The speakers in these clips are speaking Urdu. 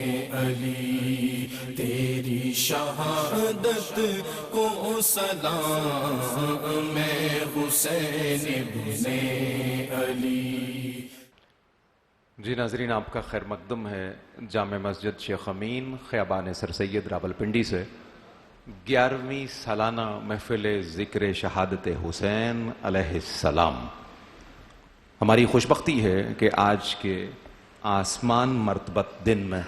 علی تیری شہادت کو سلام میں حسین ابن علی۔ جی ناظرین، آپ کا خیر مقدم ہے جامع مسجد شیخ امین خیابان سر سید راولپنڈی سے 11ویں سالانہ محفل ذکر شہادت حسین علیہ السلام۔ ہماری خوشبختی ہے کہ آج کے آسمان مرتبت دن میں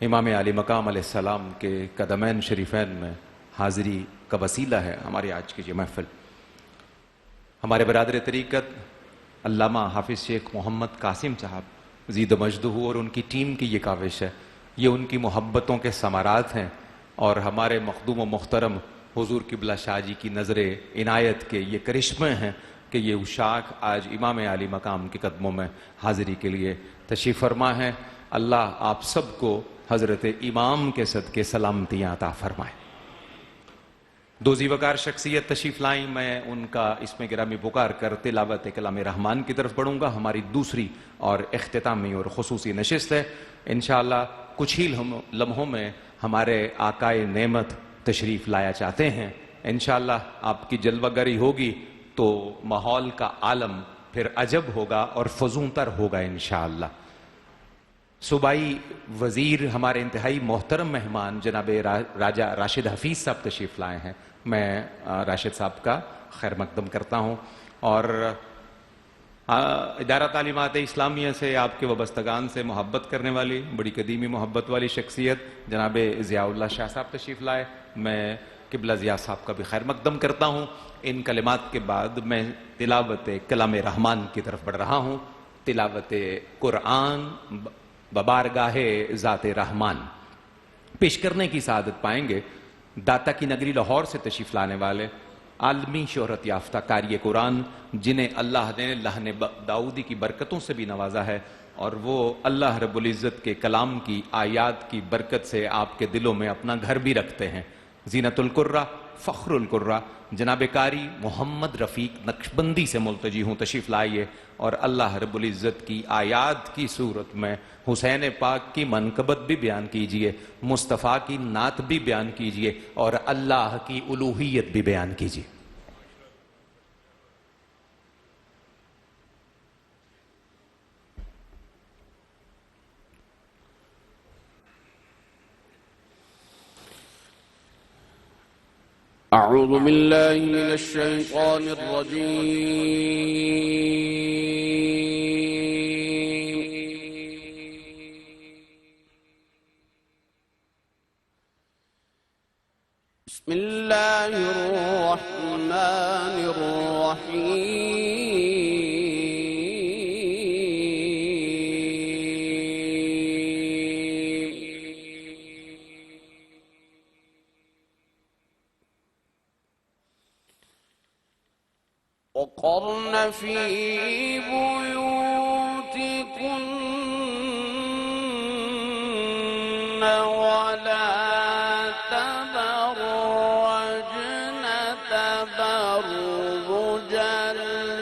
امام علی مقام علیہ السلام کے قدمین شریفین میں حاضری کا وسیلہ ہے ہماری آج کی یہ محفل۔ ہمارے برادر طریقت علامہ حافظ شیخ محمد قاسم صاحب زید مجدہ اور ان کی ٹیم کی یہ کاوش ہے، یہ ان کی محبتوں کے ثمرات ہیں، اور ہمارے مخدوم و محترم حضور قبلہ شاہ جی کی نظر عنایت کے یہ کرشمے ہیں کہ یہ عشاق آج امام علی مقام کے قدموں میں حاضری کے لیے تشریف فرما ہے۔ اللہ آپ سب کو حضرت امام کے صدقے سلامتیاں عطا فرمائے۔ دو زیوکار شخصیت تشریف لائیں، میں ان کا اسم گرامی پکار کر تلاوت کلام رحمان کی طرف بڑھوں گا۔ ہماری دوسری اور اختتامی اور خصوصی نشست ہے۔ انشاءاللہ کچھ ہی لمحوں میں ہمارے آقائے نعمت تشریف لایا چاہتے ہیں۔ انشاءاللہ آپ کی جلوہ گری ہوگی تو ماحول کا عالم پھر عجب ہوگا اور فزوں تر ہوگا انشاءاللہ۔ صوبائی وزیر ہمارے انتہائی محترم مہمان جناب راجہ راشد حفیظ صاحب تشریف لائے ہیں۔ میں راشد صاحب کا خیر مقدم کرتا ہوں، اور ادارہ تعلیمات اسلامیہ سے آپ کے وابستگان سے محبت کرنے والی بڑی قدیمی محبت والی شخصیت جناب ضیاء اللہ شاہ صاحب تشریف لائے۔ میں قبلہ ضیاء صاحب کا بھی خیر مقدم کرتا ہوں۔ ان کلمات کے بعد میں تلاوت کلام رحمان کی طرف بڑھ رہا ہوں۔ تلاوت قرآن ببارگاہ ذات رحمان پیش کرنے کی سعادت پائیں گے داتا کی نگری لاہور سے تشریف لانے والے عالمی شہرت یافتہ قاری قرآن، جنہیں اللہ نے لہن داؤدی کی برکتوں سے بھی نوازا ہے، اور وہ اللہ رب العزت کے کلام کی آیات کی برکت سے آپ کے دلوں میں اپنا گھر بھی رکھتے ہیں۔ زینت القرہ، فخر القرہ، جناب قاری محمد رفیق نقشبندی سے ملتجی ہوں، تشریف لائیے اور اللہ رب العزت کی آیات کی صورت میں حسین پاک کی منقبت بھی بیان کیجئے، مصطفیٰ کی نعت بھی بیان کیجئے، اور اللہ کی الوہیت بھی بیان کیجئے۔ أعوذ بالله من الشيطان الرجيم بسم الله الرحمن وقرن في بيوتكن ولا تبرجن تبرج الجاهلية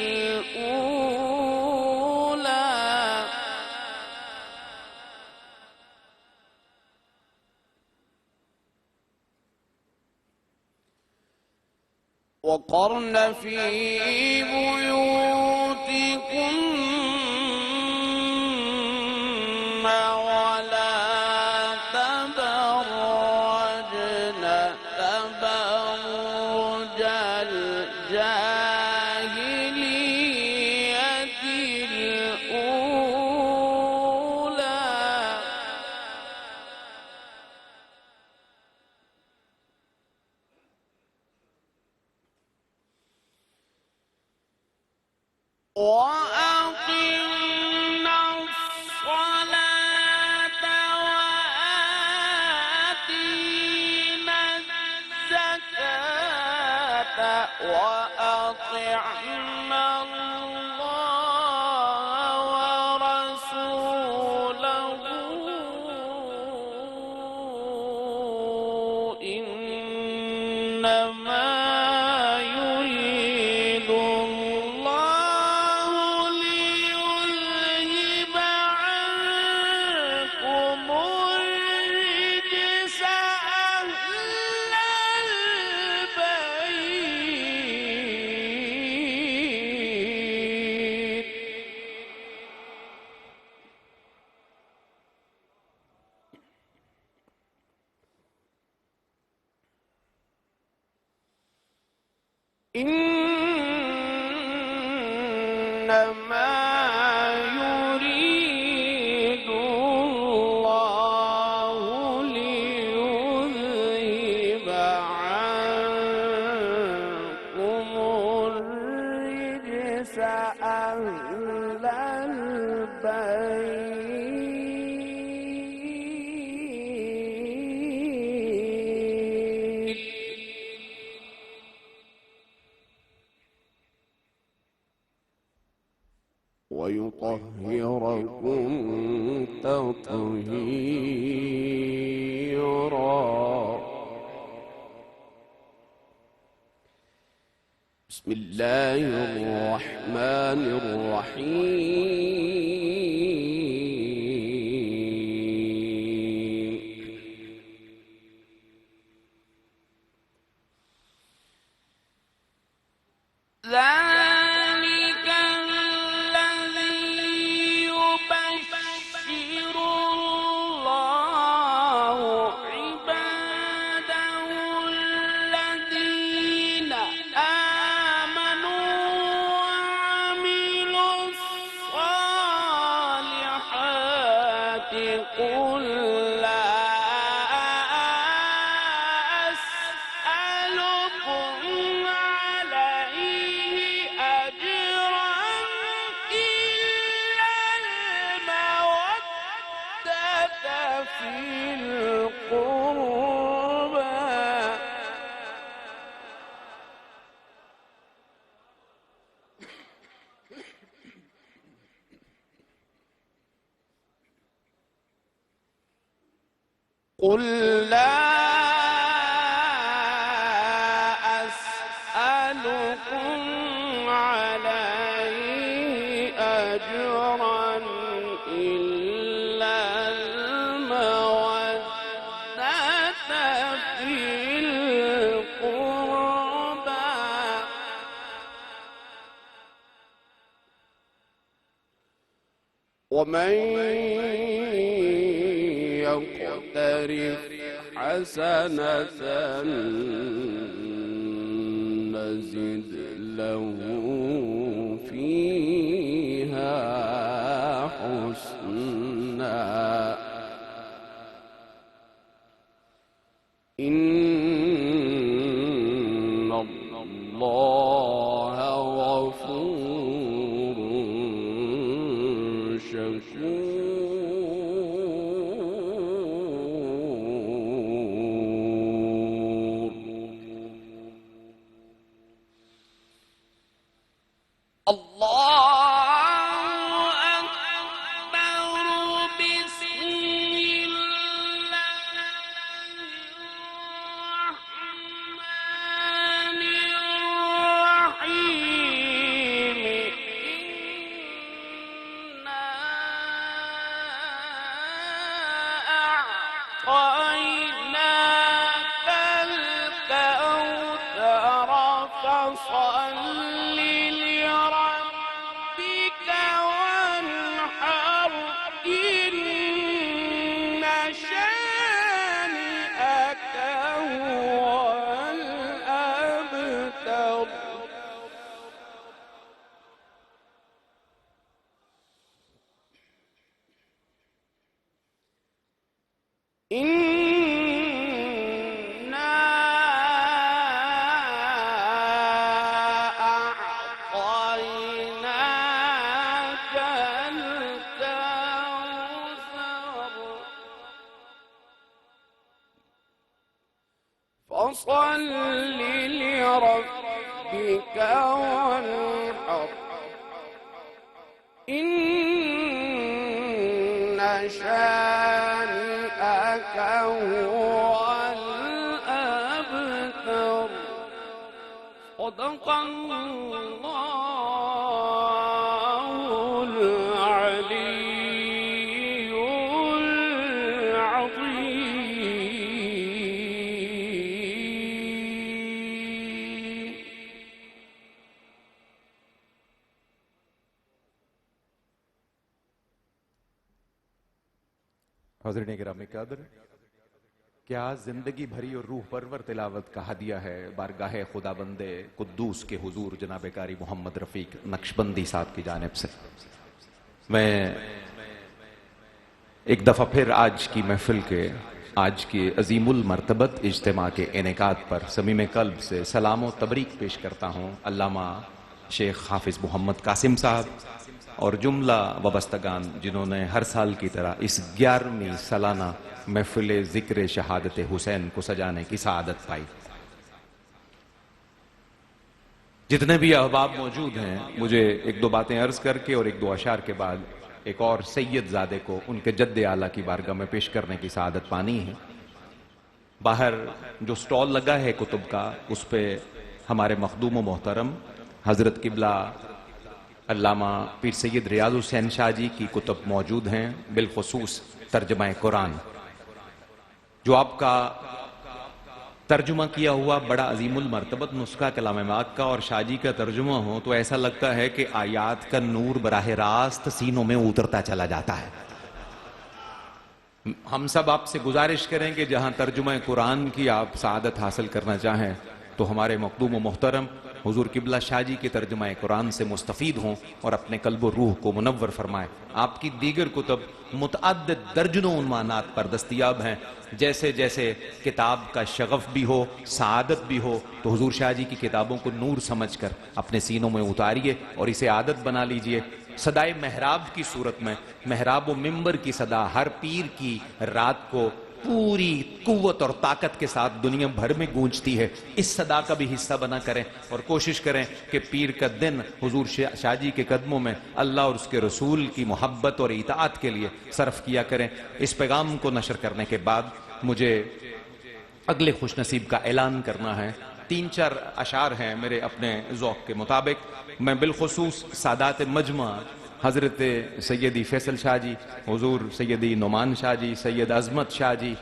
الأولى وقرن في بيوتكن ولا تبرجن تبرج الجاهلية الأولى وأقمنا الصلاة وآتينا الزكاة وأطعنا الله ورسوله إنما يريد الله يريد الله ليذهب عنكم الرجس أهل البيت ويطهركم تطهيرا. بسم الله الرحمن الرحيم. ذلك الذي يبشر الله عباده الذين آمنوا وعملوا الصالحات. قل لا أسألكم عليه أجرا إلا المودة في القربى. قل لا أسألكم عليه أجرا إلا المودة في القربى. ومن يقترف حسنة نزد له فيها حسنا. إن الله غفور شكور. الله أكبر. بسم الله الرحمن الرحيم. إنا أعطيناك الكوثر فصل لربك وانحر. إن شانئك هو الأبتر. إنا أعطيناك الكوثر فصل لربك وانحر. إن شانئك هو الأبتر. صدق الله العلي العظيم. حاضرین گرامی قدر، کیا زندگی بھری اور روح پرور تلاوت کا ہدیہ ہے بارگاہ خدا بندے قدوس کے حضور جناب قاری محمد رفیق نقشبندی صاحب کی جانب سے. میں ایک دفعہ پھر آج کی محفل کے آج کے عظیم المرتبت اجتماع کے انعقاد پر صمیم قلب سے سلام و تبریک پیش کرتا ہوں علامہ شیخ حافظ محمد قاسم صاحب اور جملہ وابستگان جنہوں نے ہر سال کی طرح اس 11ویں سالانہ محفل ذکر شہادت حسین کو سجانے کی سعادت پائی. جتنے بھی احباب موجود ہیں مجھے ایک دو باتیں عرض کر کے اور ایک دو اشعار کے بعد ایک اور سید زادے کو ان کے جد اعلیٰ کی بارگاہ میں پیش کرنے کی سعادت پانی ہے. باہر جو سٹال لگا ہے کتب کا اس پہ ہمارے مخدوم و محترم حضرت قبلہ علامہ پیر سید ریاض حسین شاہ جی کی کتب موجود ہیں، بالخصوص ترجمہ قرآن جو آپ کا ترجمہ کیا ہوا بڑا عظیم المرتبت نسخہ کلام پاک کا اور شاہ جی کا ترجمہ ہو تو ایسا لگتا ہے کہ آیات کا نور براہ راست سینوں میں اترتا چلا جاتا ہے. ہم سب آپ سے گزارش کریں کہ جہاں ترجمہ قرآن کی آپ سعادت حاصل کرنا چاہیں تو ہمارے مقدوم و محترم حضور قبلہ شاہ جی کے ترجمہ قرآن سے مستفید ہوں اور اپنے قلب و روح کو منور فرمائیں. آپ کی دیگر کتب متعدد درجنوں عنوانات پر دستیاب ہیں. جیسے جیسے کتاب کا شغف بھی ہو سعادت بھی ہو تو حضور شاہ جی کی کتابوں کو نور سمجھ کر اپنے سینوں میں اتاریے اور اسے عادت بنا لیجئے. صدائے محراب کی صورت میں محراب و منبر کی صدا ہر پیر کی رات کو پوری قوت اور طاقت کے ساتھ دنیا بھر میں گونجتی ہے. اس صدا کا بھی حصہ بنا کریں اور کوشش کریں کہ پیر کا دن حضور شاہ جی کے قدموں میں اللہ اور اس کے رسول کی محبت اور اطاعت کے لیے صرف کیا کریں. اس پیغام کو نشر کرنے کے بعد مجھے اگلے خوش نصیب کا اعلان کرنا ہے. 3-4 اشعار ہیں میرے اپنے ذوق کے مطابق. میں بالخصوص سادات مجمع حضرت سیدی فیصل شاہ جی، حضور سیدی نعمان شاہ جی، سید عظمت شاہ جی،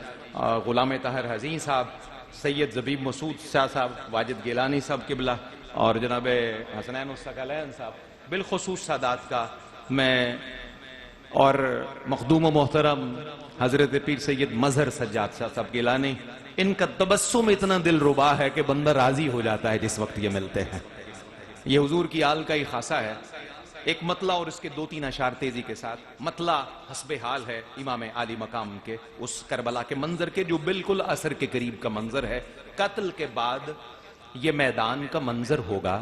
غلام طاہر حزین صاحب، سید زبیب مسعود شاہ صاحب، واجد گیلانی صاحب قبلہ اور جناب حسنین الثقلین صاحب، بالخصوص سادات کا میں اور مخدوم و محترم حضرت پیر سید مظہر سجاد شاہ صاحب گیلانی، ان کا تبسم اتنا دل ربا ہے کہ بندہ راضی ہو جاتا ہے جس وقت یہ ملتے ہیں. یہ حضور کی آل کا ہی خاصہ ہے. ایک مطلع اور اس کے 2-3 اشعار تیزی کے ساتھ. مطلع حسب حال ہے امام عالی مقام کے اس کربلا کے منظر کے جو بالکل عصر کے قریب کا منظر ہے. قتل کے بعد یہ میدان کا منظر ہوگا،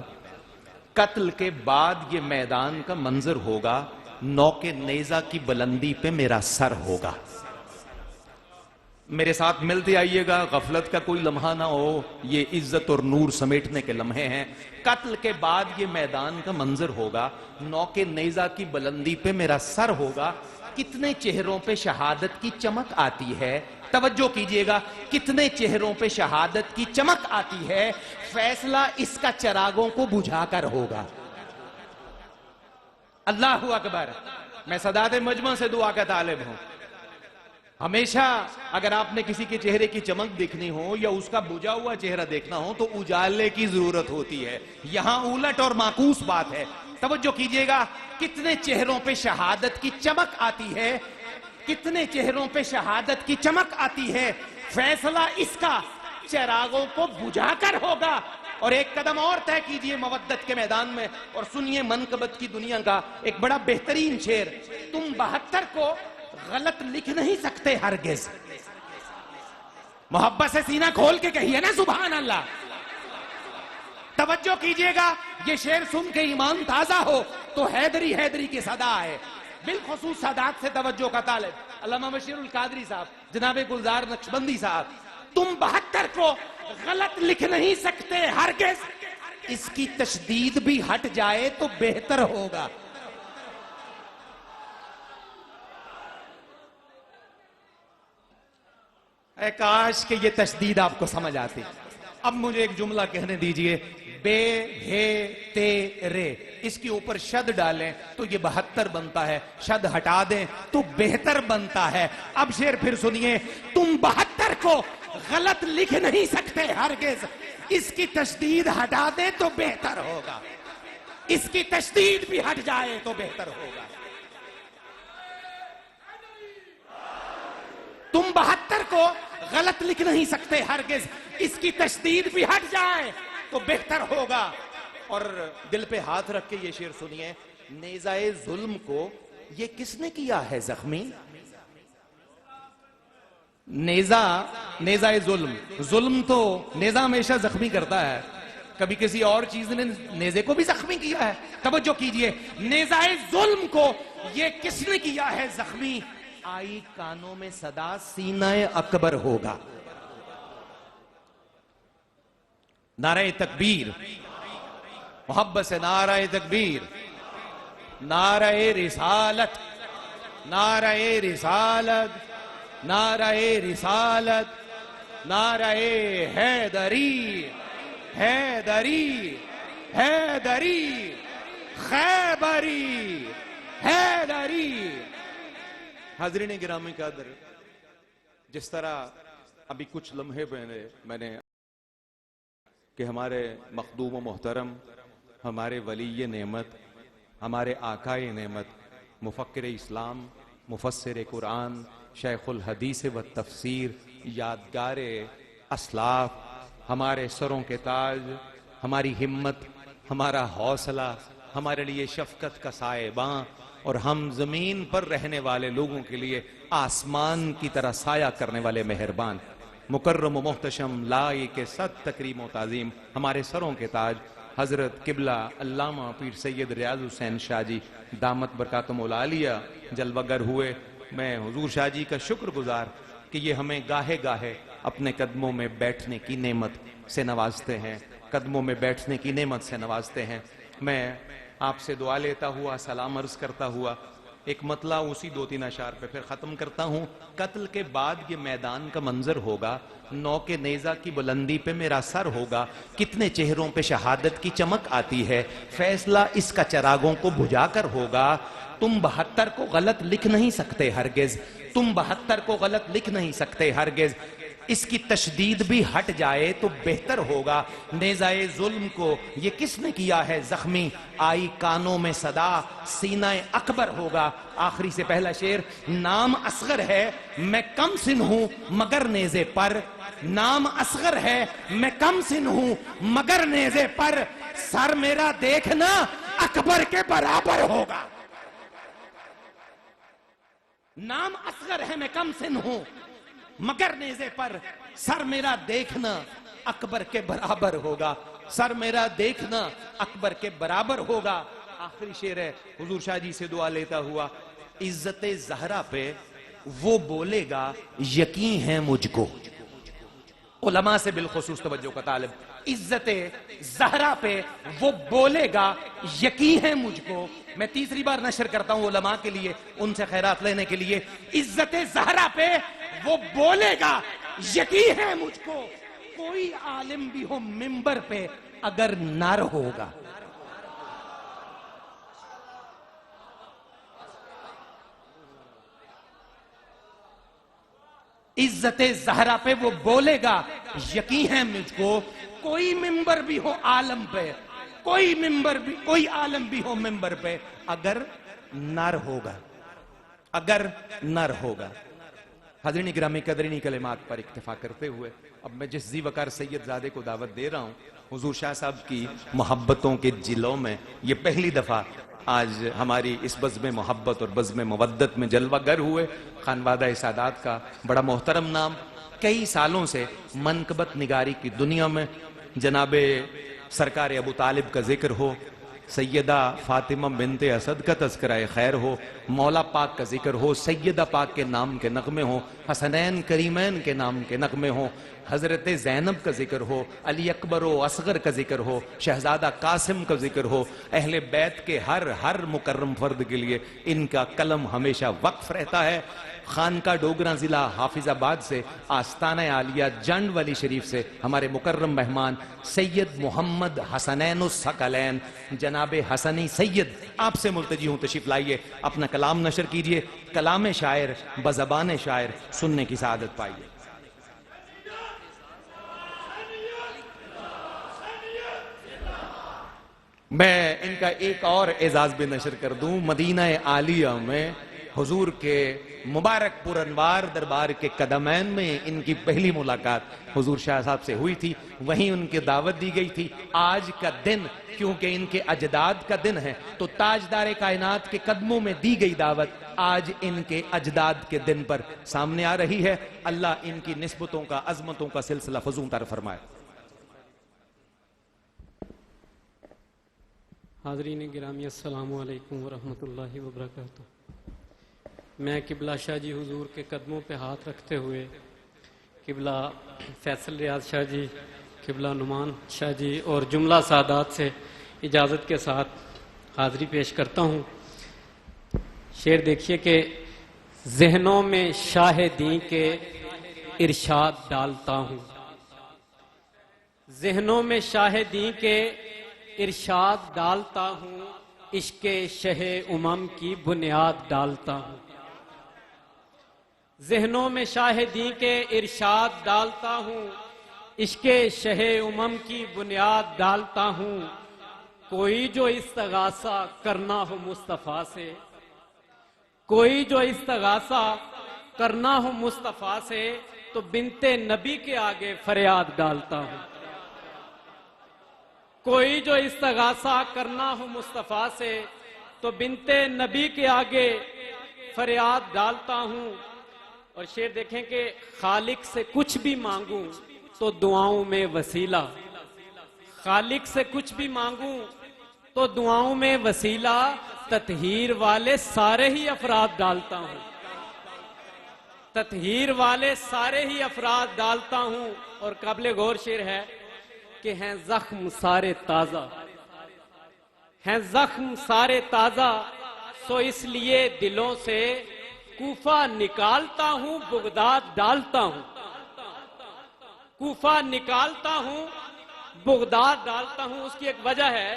قتل کے بعد یہ میدان کا منظر ہوگا، نوک نیزہ کی بلندی پہ میرا سر ہوگا. میرے ساتھ ملتے آئیے گا، غفلت کا کوئی لمحہ نہ ہو، یہ عزت اور نور سمیٹنے کے لمحے ہیں. قتل کے بعد یہ میدان کا منظر ہوگا، نوک نیزہ کی بلندی پہ میرا سر ہوگا. کتنے چہروں پہ شہادت کی چمک آتی ہے، توجہ کیجئے گا، کتنے چہروں پہ شہادت کی چمک آتی ہے، فیصلہ اس کا چراغوں کو بجھا کر ہوگا. اللہ اکبر. میں سادات مجمع سے دعا کا طالب ہوں. ہمیشہ اگر آپ نے کسی کے چہرے کی چمک دیکھنی ہو یا اس کا بجھا ہوا چہرہ دیکھنا ہو تو اجالے کی ضرورت ہوتی ہے. یہاں الٹ اور معکوس بات ہے. توجہ کیجئے گا، کتنے چہروں پہ شہادت کی چمک آتی ہے، کتنے چہروں پہ شہادت کی چمک آتی ہے، فیصلہ اس کا چراغوں کو بجھا کر ہوگا. اور ایک قدم اور طے کیجئے مودت کے میدان میں اور سنیے منقبت کی دنیا کا ایک بڑا بہترین شعر. تم 72 کو غلط لکھ نہیں سکتے ہرگز. محبت سے سینہ کھول کے کہیے نا سبحان اللہ. توجہ کیجئے گا، یہ شعر سن کے ایمان تازہ ہو تو حیدری حیدری کی صدا ہے. بالخصوص سادات سے توجہ کا طالب علامہ بشیر القادری صاحب، جناب گلزار نقشبندی صاحب. تم 72 کو غلط لکھ نہیں سکتے ہرگز. اس کی تشدید بھی ہٹ جائے تو بہتر ہوگا. اے کاش کہ یہ تشدید آپ کو سمجھ آتی. اب مجھے ایک جملہ کہنے دیجئے. بے ہے تیرے، اس کے اوپر شد ڈالیں تو یہ 72 بنتا ہے، شد ہٹا دیں تو بہتر بنتا ہے. اب شعر پھر سنیے. تم 72 کو غلط لکھ نہیں سکتے ہرگز، اس کی تشدید ہٹا دیں تو بہتر ہوگا. اس کی تشدید بھی ہٹ جائے تو بہتر ہوگا. تم 72 کو غلط لکھ نہیں سکتے ہرگز، اس کی تشدید بھی ہٹ جائے تو بہتر ہوگا۔ اور دل پہ ہاتھ رکھ کے یہ شعر سنیے، نیزائے ظلم کو یہ کس نے کیا ہے زخمی؟ نیزائے ظلم تو نیزہ ہمیشہ زخمی کرتا ہے، کبھی کسی اور چیز نے نیزے کو بھی زخمی کیا ہے؟ توجہ کیجئے، نیزائے ظلم کو یہ کس نے کیا ہے زخمی؟ آئی کانوں میں صدا سینہ اکبر ہوگا۔ نعرہ تکبیر، محبت سے نعرہ تکبیر، نعرہ رسالت، نعرہ رسالت، نعرہ رسالت، نعرہ حیدری، حیدری، حیدری، خیبری، حیدری۔ حاضرین گرامی قدر، جس طرح ابھی کچھ لمحے پہلے میں نے کہ ہمارے مخدوم و محترم، ہمارے ولی نعمت، ہمارے آقائے نعمت، مفکر اسلام، مفسر قرآن، شیخ الحدیث و تفسیر، یادگار اسلاف، ہمارے سروں کے تاج، ہماری ہمت، ہمارا حوصلہ، ہمارے لیے شفقت کا سائباں، اور ہم زمین پر رہنے والے لوگوں کے لیے آسمان کی طرح سایہ کرنے والے مہربان، مکرم و محتشم، لائق صد تکریم و تعظیم، ہمارے سروں کے تاج حضرت قبلہ علامہ پیر سید ریاض حسین شاہ جی دامت برکاتہم العالیہ جلوہ گر ہوئے۔ میں حضور شاہ جی کا شکر گزار کہ یہ ہمیں گاہے گاہے اپنے قدموں میں بیٹھنے کی نعمت سے نوازتے ہیں، قدموں میں بیٹھنے کی نعمت سے نوازتے ہیں۔ میں آپ سے دعا لیتا ہوا، سلام عرض کرتا ہوا، ایک مطلع اسی 2-3 اشعار پہ پھر ختم کرتا ہوں۔ قتل کے بعد یہ میدان کا منظر ہوگا، نو کے نیزہ کی بلندی پہ میرا سر ہوگا، کتنے چہروں پہ شہادت کی چمک آتی ہے، فیصلہ اس کا چراغوں کو بجھا کر ہوگا۔ تم 72 کو غلط لکھ نہیں سکتے ہرگز، تم 72 کو غلط لکھ نہیں سکتے ہرگز، اس کی تشدید بھی ہٹ جائے تو بہتر ہوگا۔ نیزائے ظلم کو یہ کس نے کیا ہے زخمی؟ آئی کانوں میں صدا سینہ اکبر ہوگا۔ آخری سے پہلا شعر، نام اصغر ہے میں کم سن ہوں مگر نیزے پر، نام اصغر ہے میں کم سن ہوں مگر نیزے پر، سر میرا دیکھنا اکبر کے برابر ہوگا۔ نام اصغر ہے میں کم سن ہوں مگر نیزے پر، سر میرا دیکھنا اکبر کے برابر ہوگا، سر میرا دیکھنا اکبر کے برابر ہوگا۔ آخری شعر ہے، حضور شاہ جی سے دعا لیتا ہوا، عزت زہرا پہ وہ بولے گا یقین ہے مجھ کو، علماء سے بالخصوص توجہ کا طالب، عزت زہرا پہ وہ بولے گا یقین ہے مجھ کو۔ میں تیسری بار نشر کرتا ہوں علماء کے لیے، ان سے خیرات لینے کے لیے، عزت زہرا پہ وہ بولے گا یقین ہے مجھ کو، کوئی عالم بھی ہو منبر پہ اگر نر ہوگا۔ عزت زہرا پہ وہ بولے گا یقین ہے مجھ کو، کوئی منبر بھی ہو عالم پہ، کوئی عالم بھی ہو منبر پہ اگر نر ہوگا، اگر نر ہوگا۔ حضرین گرامی قدرینی کلمات پر اکتفا کرتے ہوئے اب میں جس ذی وقار سید زادے کو دعوت دے رہا ہوں، حضور شاہ صاحب کی محبتوں کے جلوں میں یہ پہلی دفعہ آج ہماری اس بزم محبت اور بزم مودت میں جلوہ گر ہوئے۔ خانوادہ سادات کا بڑا محترم نام، کئی سالوں سے منقبت نگاری کی دنیا میں جناب سرکار ابو طالب کا ذکر ہو، سیدہ فاطمہ بنت اسد کا تذکرہ خیر ہو، مولا پاک کا ذکر ہو، سیدہ پاک کے نام کے نغمے ہوں، حسنین کریمین کے نام کے نغمے ہوں، حضرت زینب کا ذکر ہو، علی اکبر و اصغر کا ذکر ہو، شہزادہ قاسم کا ذکر ہو، اہل بیت کے ہر مکرم فرد کے لیے ان کا قلم ہمیشہ وقف رہتا ہے۔ خانقاہ ڈوگراں ضلع حافظ آباد سے آستانہ عالیہ جنڈ والی شریف سے ہمارے مکرم مہمان سید محمد حسنین الثقلین جناب حسنی سید آپ سے ملتجی ہوں، تشریف لائیے، اپنا کلام نشر کیجئے، کلام شاعر بزبان شاعر سننے کی سعادت پائیے۔ میں ان کا ایک اور اعزاز بھی نشر کر دوں، مدینہ عالیہ میں حضور کے مبارک پر انوار دربار کے قدمین میں ان کی پہلی ملاقات حضور شاہ صاحب سے ہوئی تھی، وہیں ان کی دعوت دی گئی تھی۔ آج کا دن کیونکہ ان کے اجداد کا دن ہے تو تاجدار کائنات کے قدموں میں دی گئی دعوت آج ان کے اجداد کے دن پر سامنے آ رہی ہے۔ اللہ ان کی نسبتوں کا، عظمتوں کا سلسلہ فزوں تر فرمائے۔ حاضرین گرامی السلام علیکم ورحمۃ اللہ وبرکاتہ۔ میں قبلہ شاہ جی حضور کے قدموں پہ ہاتھ رکھتے ہوئے قبلہ فیصل ریاض شاہ جی، قبلہ نعمان شاہ جی اور جملہ سادات سے اجازت کے ساتھ حاضری پیش کرتا ہوں۔ شعر دیکھیے کہ ذہنوں میں شاہ دین کے ارشاد ڈالتا ہوں، ذہنوں میں شاہ دین کے ارشاد ڈالتا ہوں، عشق شہ امم کی بنیاد ڈالتا ہوں، ذہنوں میں شاہ دین کے ارشاد ڈالتا ہوں، عشق شہ امم کی بنیاد ڈالتا ہوں۔ کوئی جو استغاثہ کرنا ہو مصطفیٰ سے، کوئی جو استغاثہ کرنا ہو مصطفیٰ سے تو بنت نبی کے آگے فریاد ڈالتا ہوں، کوئی جو استغاثہ کرنا ہو مصطفیٰ سے تو بنت نبی کے آگے فریاد ڈالتا ہوں۔ اور شعر دیکھیں کہ خالق سے کچھ بھی مانگوں تو دعاؤں میں وسیلہ، خالق سے کچھ بھی مانگوں تو دعاؤں میں وسیلہ، تطہیر والے سارے ہی افراد ڈالتا ہوں، تطہیر والے سارے ہی افراد ڈالتا ہوں۔ اور قابل غور شعر ہے کہ ہیں زخم سارے تازہ، ہیں زخم سارے تازہ، سو اس لیے دلوں سے کوفہ نکالتا ہوں، بغداد ڈالتا ہوں، کوفہ نکالتا ہوں، بغداد ڈالتا ہوں۔ اس کی ایک وجہ ہے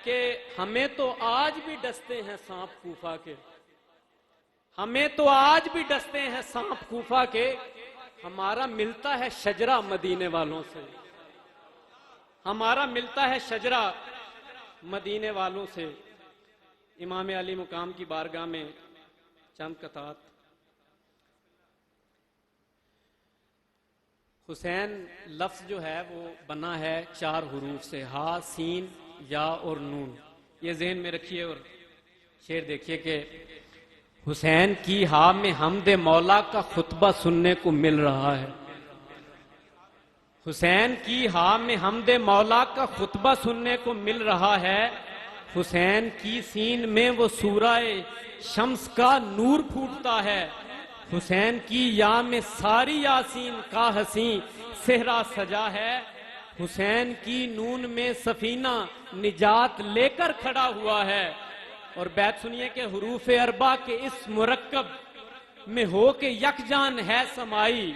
کہ ہمیں تو آج بھی ڈستے ہیں سانپ کوفہ کے، ہمیں تو آج بھی ڈستے ہیں سانپ کوفہ کے، ہمارا ملتا ہے شجرہ مدینے والوں سے، ہمارا ملتا ہے شجرہ مدینے والوں سے۔ امام علی مقام کی بارگاہ میں چند قطعات۔ حسین لفظ جو ہے وہ بنا ہے 4 حروف سے، ہا، سین، یا اور نون، یہ ذہن میں رکھیے۔ اور شعر دیکھیے کہ حسین کی ہا میں حمد مولا کا خطبہ سننے کو مل رہا ہے، حسین کی ہا میں حمد مولا کا خطبہ سننے کو مل رہا ہے، حسین کی سین میں وہ سورہ شمس کا نور پھوٹتا ہے، حسین کی یا میں ساری یاسین کا حسین صحرا سجا ہے، حسین کی نون میں سفینہ نجات لے کر کھڑا ہوا ہے۔ اور بیت سنیے کہ حروف اربع کے اس مرکب میں ہو کے یکجان ہے سمائی،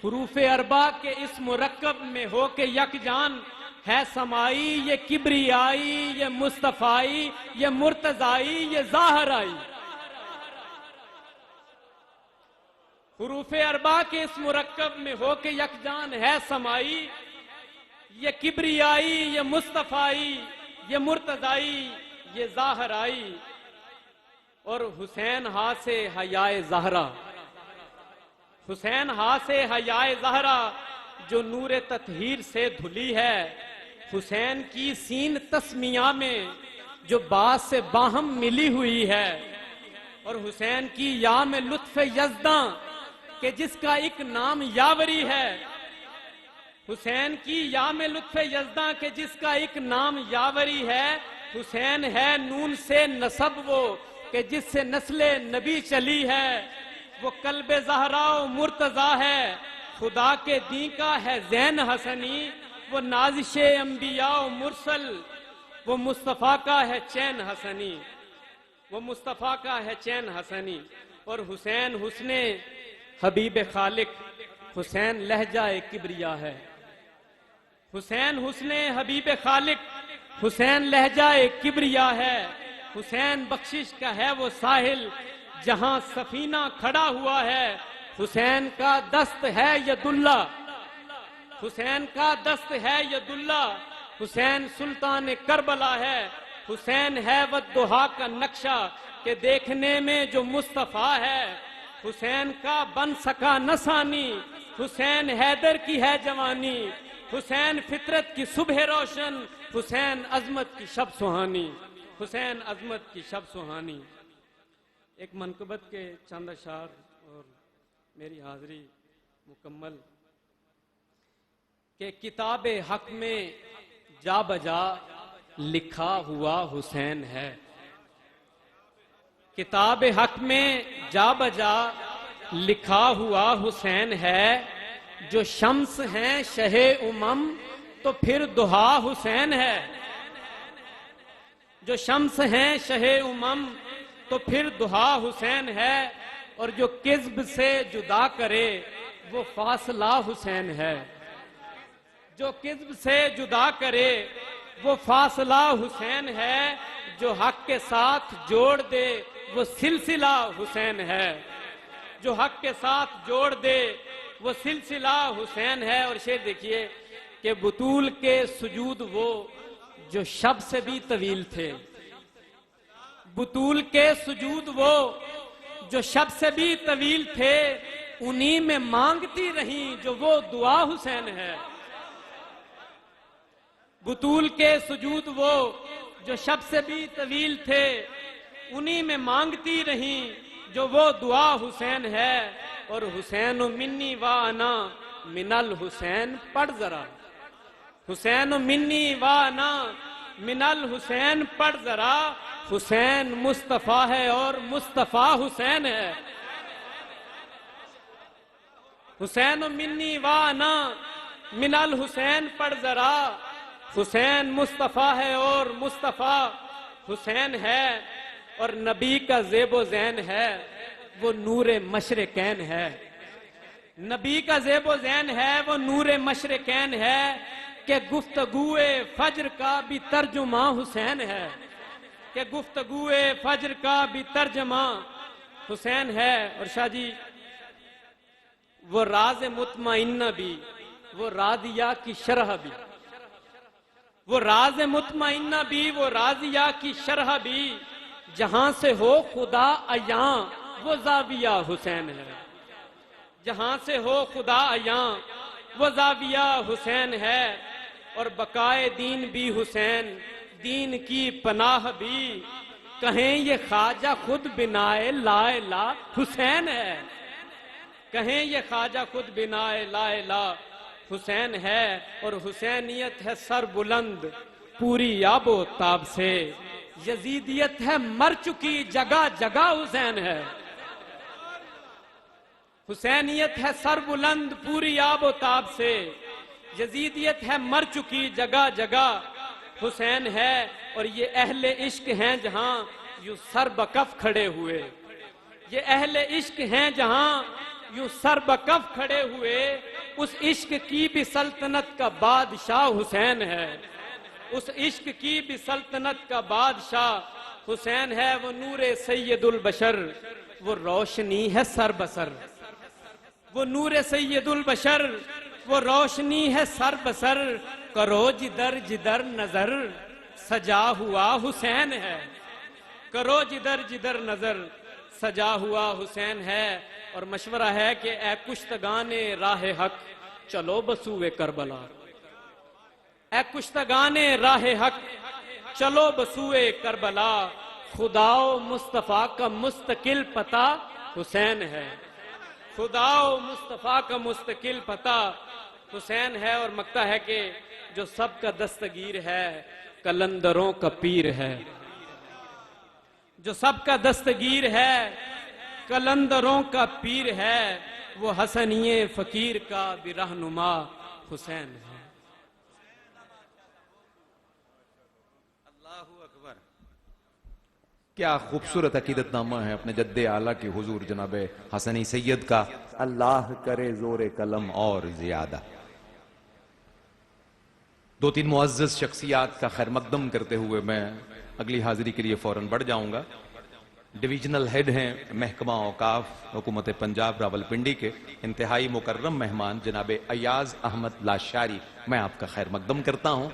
حروف اربع کے اس مرکب میں ہو کے یکجان ہے سمائی، یہ کبریائی، یہ مصطفائی، یہ مرتضائی، یہ ظاہرائی، حروف اربع کے اس مرکب میں ہو کے یکجان ہے سمائی، یہ کبریائی، یہ مصطفائی، یہ مرتضائی، یہ ظاہرائی۔ اور حسین ہاں سے حیائے زہرا، حسین ہاں سے حیائے زہرا جو نور تطہیر سے دھلی ہے، حسین کی سین تسمیہ میں جو باز سے باہم ملی ہوئی ہے، اور حسین کی یا میں لطف یزداں کہ جس کا ایک نام یاوری ہے، حسین کی یا میں لطف یزداں کہ جس کا ایک نام یاوری ہے، حسین ہے نون سے نسب وہ کہ جس سے نسل نبی چلی ہے، وہ قلب زہرا و مرتضی ہے، خدا کے دین کا ہے زین حسنی، وہ نازش انبیاء و مرسل، وہ مصطفیٰ کا ہے چین حسنی، وہ مصطفیٰ کا ہے چین حسنی۔ اور حسین حسن حبیب خالق، حسین لہجہ کبریا ہے، حسین حسن حبیب خالق، حسین لہجہ کبریا ہے، حسین بخشش کا ہے وہ ساحل جہاں سفینہ کھڑا ہوا ہے، حسین کا دست ہے ید اللہ، حسین کا دست ہے ید اللہ، حسین سلطان کربلا ہے، حسین ہے والدہا کا نقشہ کہ دیکھنے میں جو مصطفیٰ ہے حسین کا بن سکا نسانی، حسین حیدر کی ہے جوانی، حسین فطرت کی صبح روشن، حسین عظمت کی شب سہانی، حسین عظمت کی شب سہانی۔ ایک منقبت کے چند اشعار اور میری حاضری مکمل کہ کتاب حق میں جا بجا لکھا ہوا حسین ہے، کتاب حق میں جا بجا لکھا ہوا حسین ہے، جو شمس ہیں شہ امم تو پھر دہا حسین ہے، جو شمس ہیں شہ امم تو پھر دہا حسین ہے، اور جو کذب سے جدا کرے وہ فاصلہ حسین ہے، جو کذب سے جدا کرے وہ فاصلہ حسین ہے، جو حق کے ساتھ جوڑ دے وہ سلسلہ حسین ہے، جو حق کے ساتھ جوڑ دے وہ سلسلہ حسین ہے۔ اور شعر دیکھیے کہ بطول کے سجود وہ جو شب سے بھی طویل تھے، بطول کے سجود وہ جو شب سے بھی طویل تھے، انہی میں مانگتی رہیں جو وہ دعا حسین ہے، بطول کے سجود وہ جو شب سے بھی طویل تھے، انہی میں مانگتی رہیں جو وہ دعا حسین ہے۔ اور حسین منی و انا من الحسین پڑھ ذرا، حسین منی و انا من الحسین پڑھ ذرا، حسین مصطفیٰ ہے اور مصطفیٰ حسین ہے، حسین منی و انا من الحسین پڑھ ذرا، حسین مصطفیٰ ہے اور مصطفیٰ حسین ہے۔ اور نبی کا زیب و زین ہے وہ نور مشرقین ہے، نبی کا زیب و زین ہے وہ نور مشرقین ہے، کہ گفتگوئے فجر کا بھی ترجمہ حسین ہے، کہ گفتگوئے فجر کا بھی ترجمہ حسین ہے۔ اور شاہ جی وہ راز مطمئنہ بھی، وہ راضیہ کی شرح بھی، وہ راز مطمئنہ بھی، وہ راضیہ کی شرح بھی، جہاں سے ہو خدا عیاں وہ زاویہ حسین ہے، جہاں سے ہو خدا عیاں وہ زاویہ حسین ہے۔ اور بقائے دین بھی حسین، دین کی پناہ بھی، کہیں یہ خواجہ خود بنائے لا الہ حسین ہے، کہیں یہ خواجہ خود بنائے لا الہ حسین ہے۔ اور حسینیت ہے سر بلند پوری آب و تاب سے، یزیدیت ہے مر چکی جگہ جگہ حسین ہے، حسینیت ہے سر بلند پوری آب و تاب سے، یزیدیت ہے مر چکی جگہ جگہ حسین ہے۔ اور یہ اہل عشق ہیں جہاں یوں سر بکف کھڑے ہوئے، یہ اہل عشق ہیں جہاں یوں سر بکف کھڑے ہوئے، اس عشق کی بھی سلطنت کا بادشاہ حسین ہے، اس عشق کی بھی سلطنت کا بادشاہ حسین ہے۔ وہ نور سید البشر، وہ روشنی ہے سر بسر، وہ نور سید البشر، وہ روشنی ہے سر بسر، کرو جدھر جدھر نظر سجا ہوا حسین ہے، کرو جدھر جدھر نظر سجا ہوا حسین ہے۔ اور مشورہ ہے کہ اے کشتگان راہ حق چلو بسوئے کربلا، اے کشتگان راہ حق چلو بسوئے کربلا، خدا و مصطفیٰ کا مستقل پتہ حسین ہے، خدا و مصطفیٰ کا مستقل پتہ حسین ہے۔ اور مکتا ہے کہ جو سب کا دستگیر ہے قلندروں کا پیر ہے، جو سب کا دستگیر ہے قلندروں کا پیر ہے، وہ حسنی فقیر کا بھی رہنما حسین ہے۔ کیا خوبصورت عقیدت نامہ ہے اپنے جد اعلیٰ کی حضور جناب حسنی سید کا، اللہ کرے زور قلم اور زیادہ۔ دو تین معزز شخصیات کا خیر مقدم کرتے ہوئے میں اگلی حاضری کے لیے فوراً بڑھ جاؤں گا۔ ڈویژنل ہیڈ ہیں محکمہ اوقاف حکومت پنجاب راولپنڈی کے انتہائی مکرم مہمان جناب ایاز احمد لاشاری، میں آپ کا خیر مقدم کرتا ہوں۔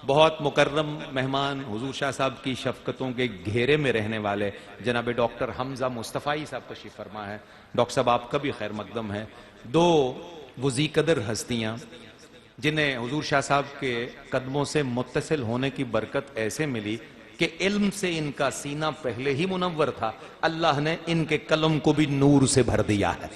بہت مکرم مہمان حضور شاہ صاحب کی شفقتوں کے گھیرے میں رہنے والے جناب ڈاکٹر حمزہ مصطفی صاحب تشریف فرما ہے. ڈاکٹر صاحب آپ کا بھی خیر مقدم ہے. دو وزی قدر ہستیاں جنہیں حضور شاہ صاحب کے قدموں سے متصل ہونے کی برکت ایسے ملی کہ علم سے ان کا سینہ پہلے ہی منور تھا, اللہ نے ان کے قلم کو بھی نور سے بھر دیا ہے.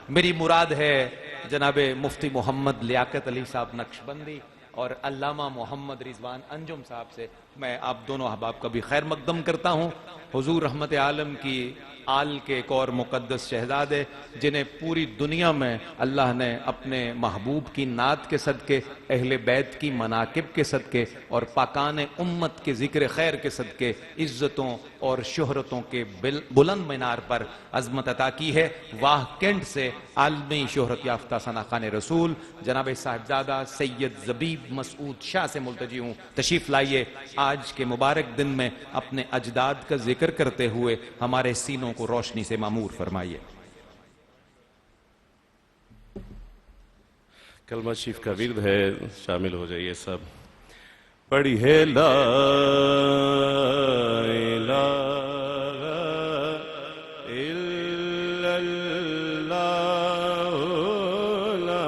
میری مراد ہے جناب مفتی محمد لیاقت علی صاحب نقشبندی اور علامہ محمد رضوان انجم صاحب سے میں آپ دونوں احباب کا بھی خیر مقدم کرتا ہوں. حضور رحمت عالم کی آل کے ایک اور مقدس شہزادے جنہیں پوری دنیا میں اللہ نے اپنے محبوب کی نعت کے صدقے, اہل بیت کی مناقب کے صدقے اور پاکان امت کے ذکر خیر کے صدقے عزتوں اور شہرتوں کے بلند مینار پر عظمت عطا کی ہے. واہ کینٹ سے عالمی شہرت یافتہ ثناخان رسول جناب صاحبزادہ سید زبیب مسعود شاہ سے ملتجی ہوں. تشریف لائیے, آج کے مبارک دن میں اپنے اجداد کا ذکر کرتے ہوئے ہمارے سینوں کو روشنی سے معمور فرمائیے. کلمہ شریف کا ورد ہے, شامل ہو جائیے سب. پڑھی ہے لا الہ الا اللہ, لا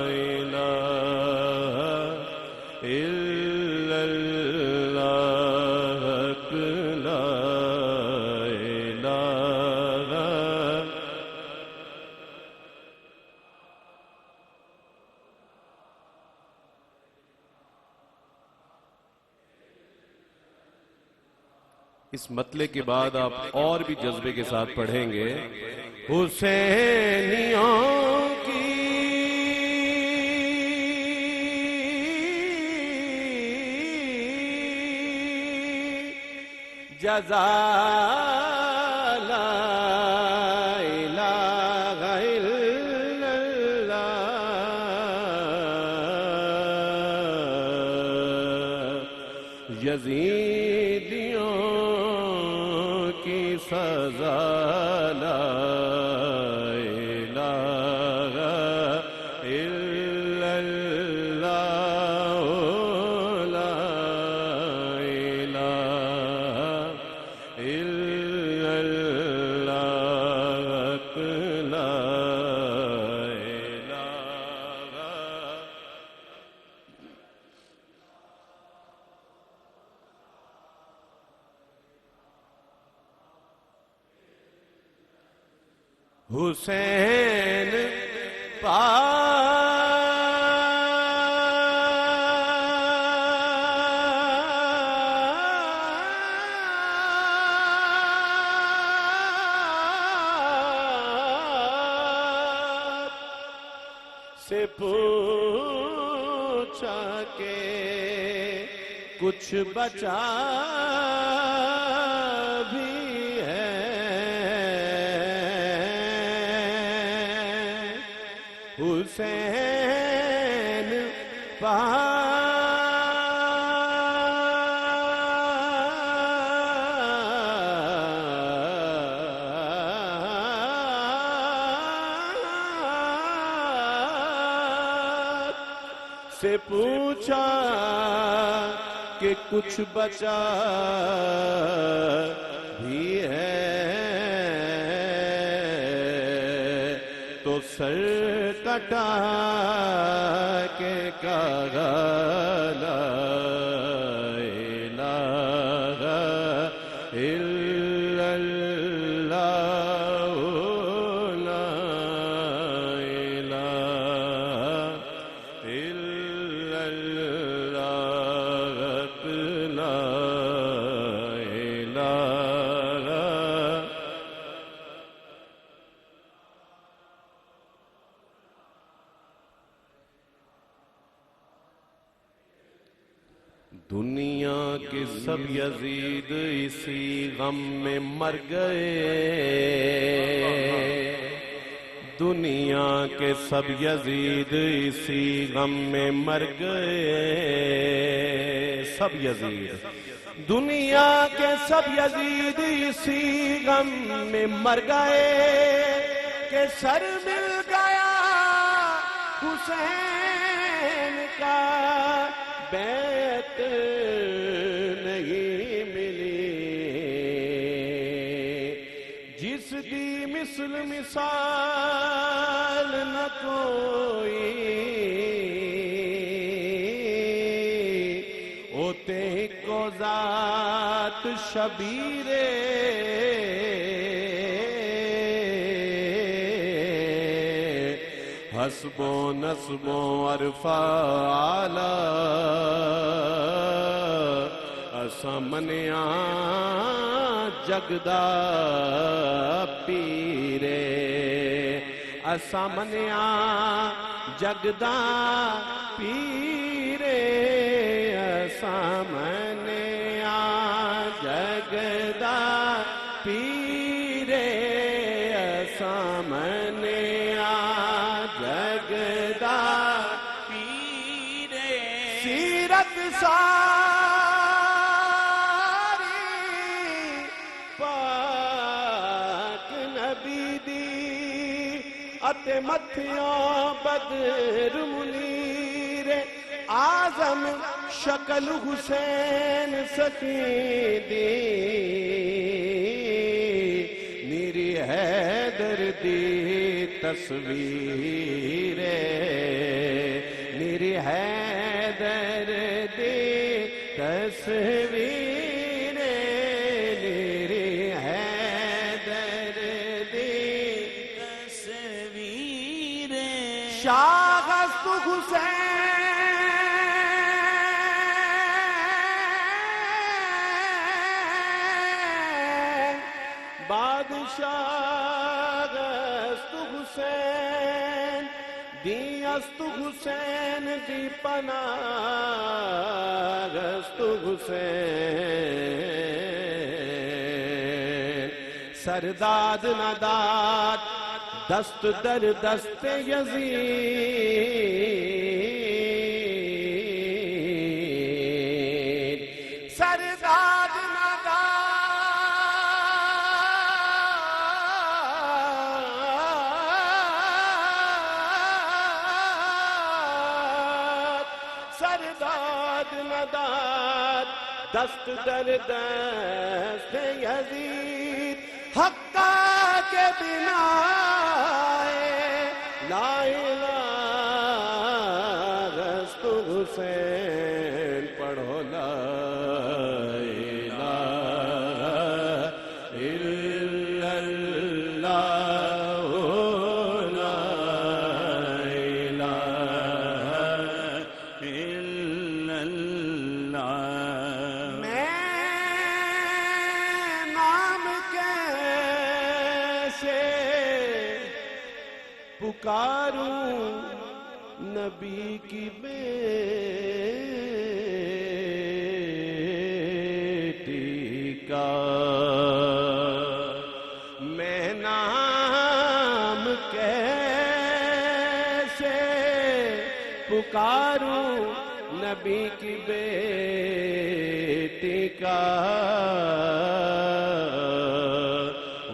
الہ الا اللہ, لا الہ. اس مطلع کے بعد آپ اور بھی جذبے کے ساتھ پڑھیں گے. حسینیوں کی جزا لا الہ الا اللہ, یزیدیوں کی سزا لا الہ الا اللہ, لا الہ الا اللہ, لا الہ. حسین سے پوچھا کہ کچھ بچا بھی ہے, حسین سے پوچھا کہ کچھ بچا بھی ہے, تو سر کٹا کے کہا لا الہ الا اللہ, لا الہ الا اللہ, لا الہ. دنیا کے سب یزید اسی غم میں مر گئے, دنیا کے سب یزید اسی غم میں مر گئے, سب یزید دنیا کے سب یزید اسی غم میں مر گئے کہ سر مل گیا حسین کا بیعت نہیں ملی جس دی مثل مثال نہ کوئی اوتے کو ذات شبیر حسب و نسب و عرفہ آلہ اساں منیاں جگدا پیرے اساں منیاں جگدا پیرے اساں منیاں جگدا پیرے اساں منیاں جگدا پیرے سیرت ساری پاک نبی دی اتے متھیاں بدر منیر آزم شکل حسین سخی دی نیری حیدر دی تصویر نیری حیدر دی تصویر نیری حیدر دی تصویر شاہ است حسین بادشاہ است حسین دی است حسین دی پناہ است حسین سرداد نداد دست در دست یزید سرداد سرداد نداد دست در دست یزید حقا کے بنا لا الہ است حسین پڑھو لا الہ الا اللہ لا الہ الا اللہ میں نام کیسے پکاروں نبی کی بیٹی کا میں نام کیسے پکاروں نبی کی بیٹی کا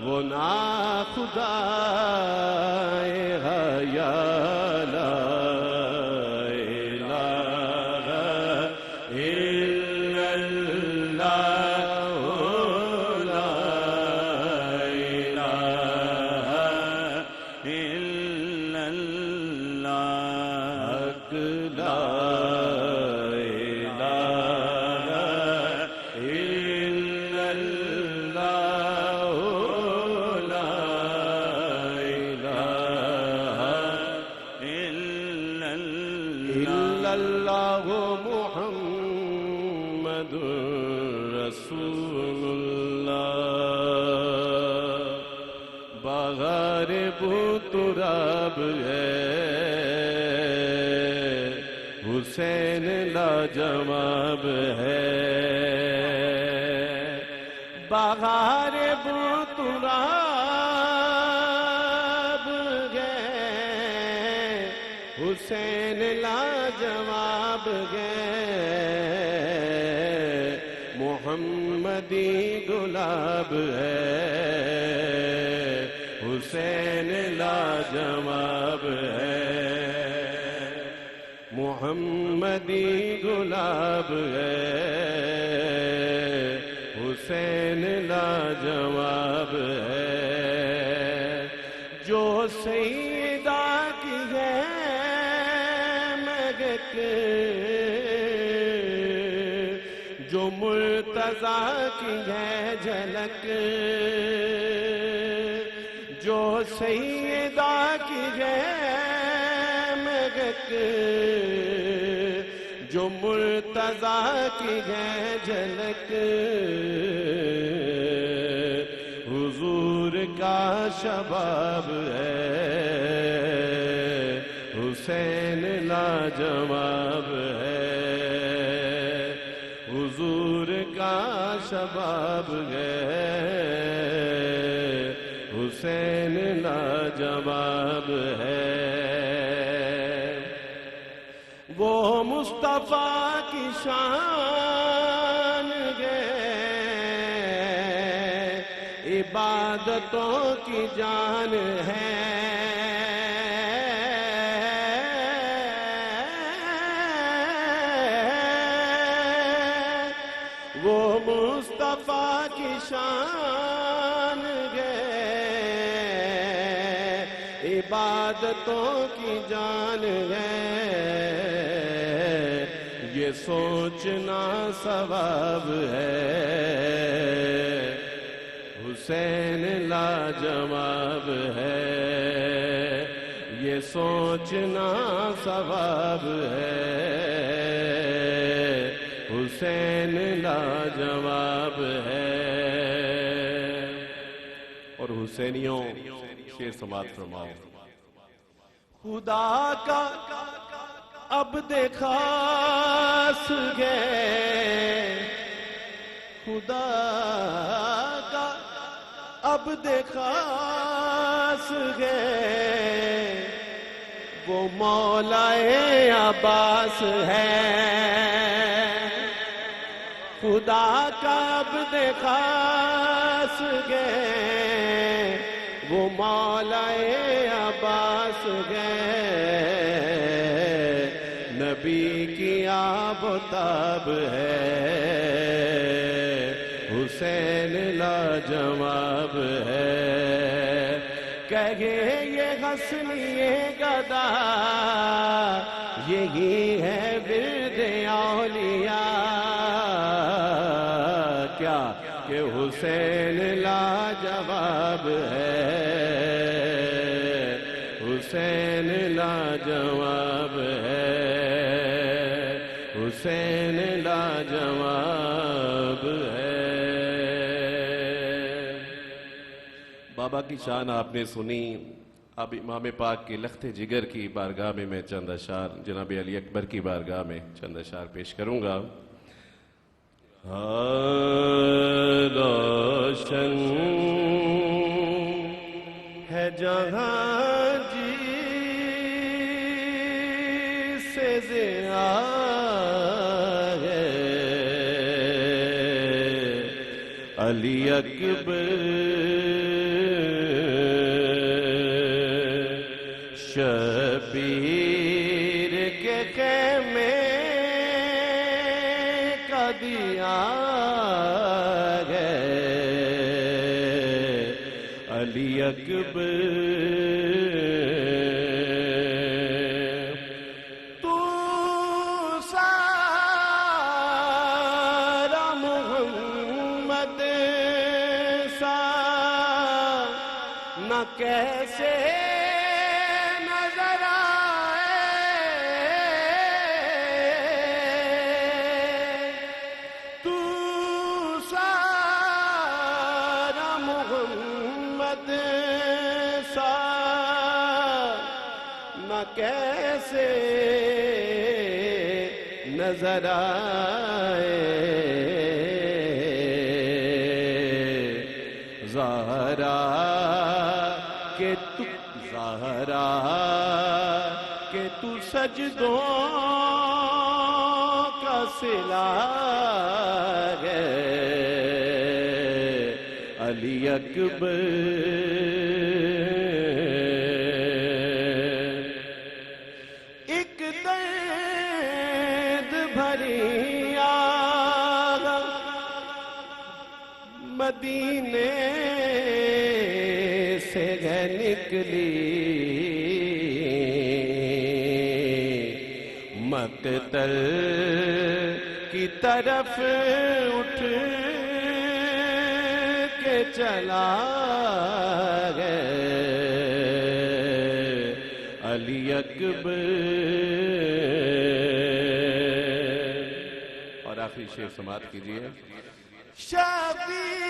وہ ناخدا اللہ محمد رسول اللہ بغیر بطراب ہے حسین لاجواب ہے بغیر بطراب ہے حسین لاجواب ہے محمدی گلاب ہے حسین لاجواب ہے محمدی گلاب ہے، حسین لاجواب ہے، جو سیدہ کی ہے مگک، جو مرتضیٰ کی ہے جھلک، جو سیدہ کی ہے مگک، جو مرتضیٰ کی ہے جھلک، حضور کا شباب ہے، حسین لاجواب ہے، حضور کا شباب ہے، حسین لاجواب ہے۔ وہ مصطفیٰ کی شان ہے، عبادتوں کی جان ہے، وہ مصطفیٰ کی شان ہے، عبادتوں کی جان ہے، یہ سوچنا ثواب ہے، حسین لاجواب ہے، یہ سوچنا ثواب ہے، حسین لاجواب ہے۔ اور حسینیوں شعر سماعت فرماؤ۔ خدا کا عبد خاص گئے، خدا کا عبد خاص گئے، وہ مولا عباس ہے، خدا کا عبد خاص گئے، وہ مولا عباس گئے، نبی کی آب و تاب ہے، حسین لاجواب ہے، کہے یہ حسنی گدا، یہی ہے ورد اولیاء، کیا کہ حسین لاجواب ہے، حسین لاجواب ہے، حسین لاجواب ہے۔ بابا کی شان آپ نے سنی، اب امام پاک کی لخت جگر کی بارگاہ میں میں چند اشعار جناب علی اکبر کی بارگاہ میں چند اشعار پیش کروں گا۔ روشن ہے جہاں جی سے ضیاء ہے، علی اکبر شبیر کے خیمے کا دیا ہے، علی اکبر تو سارا محمد سا نہ کیسے کیسے نظر آئے، زہرا کہ تو سجدوں کا صلہ ہے، علی اکبر سے ہے نکلی مقتل کی طرف اٹھ کے چلا گئے علی اکبر. اور آخری شعر سماعت کیجیے. شبیر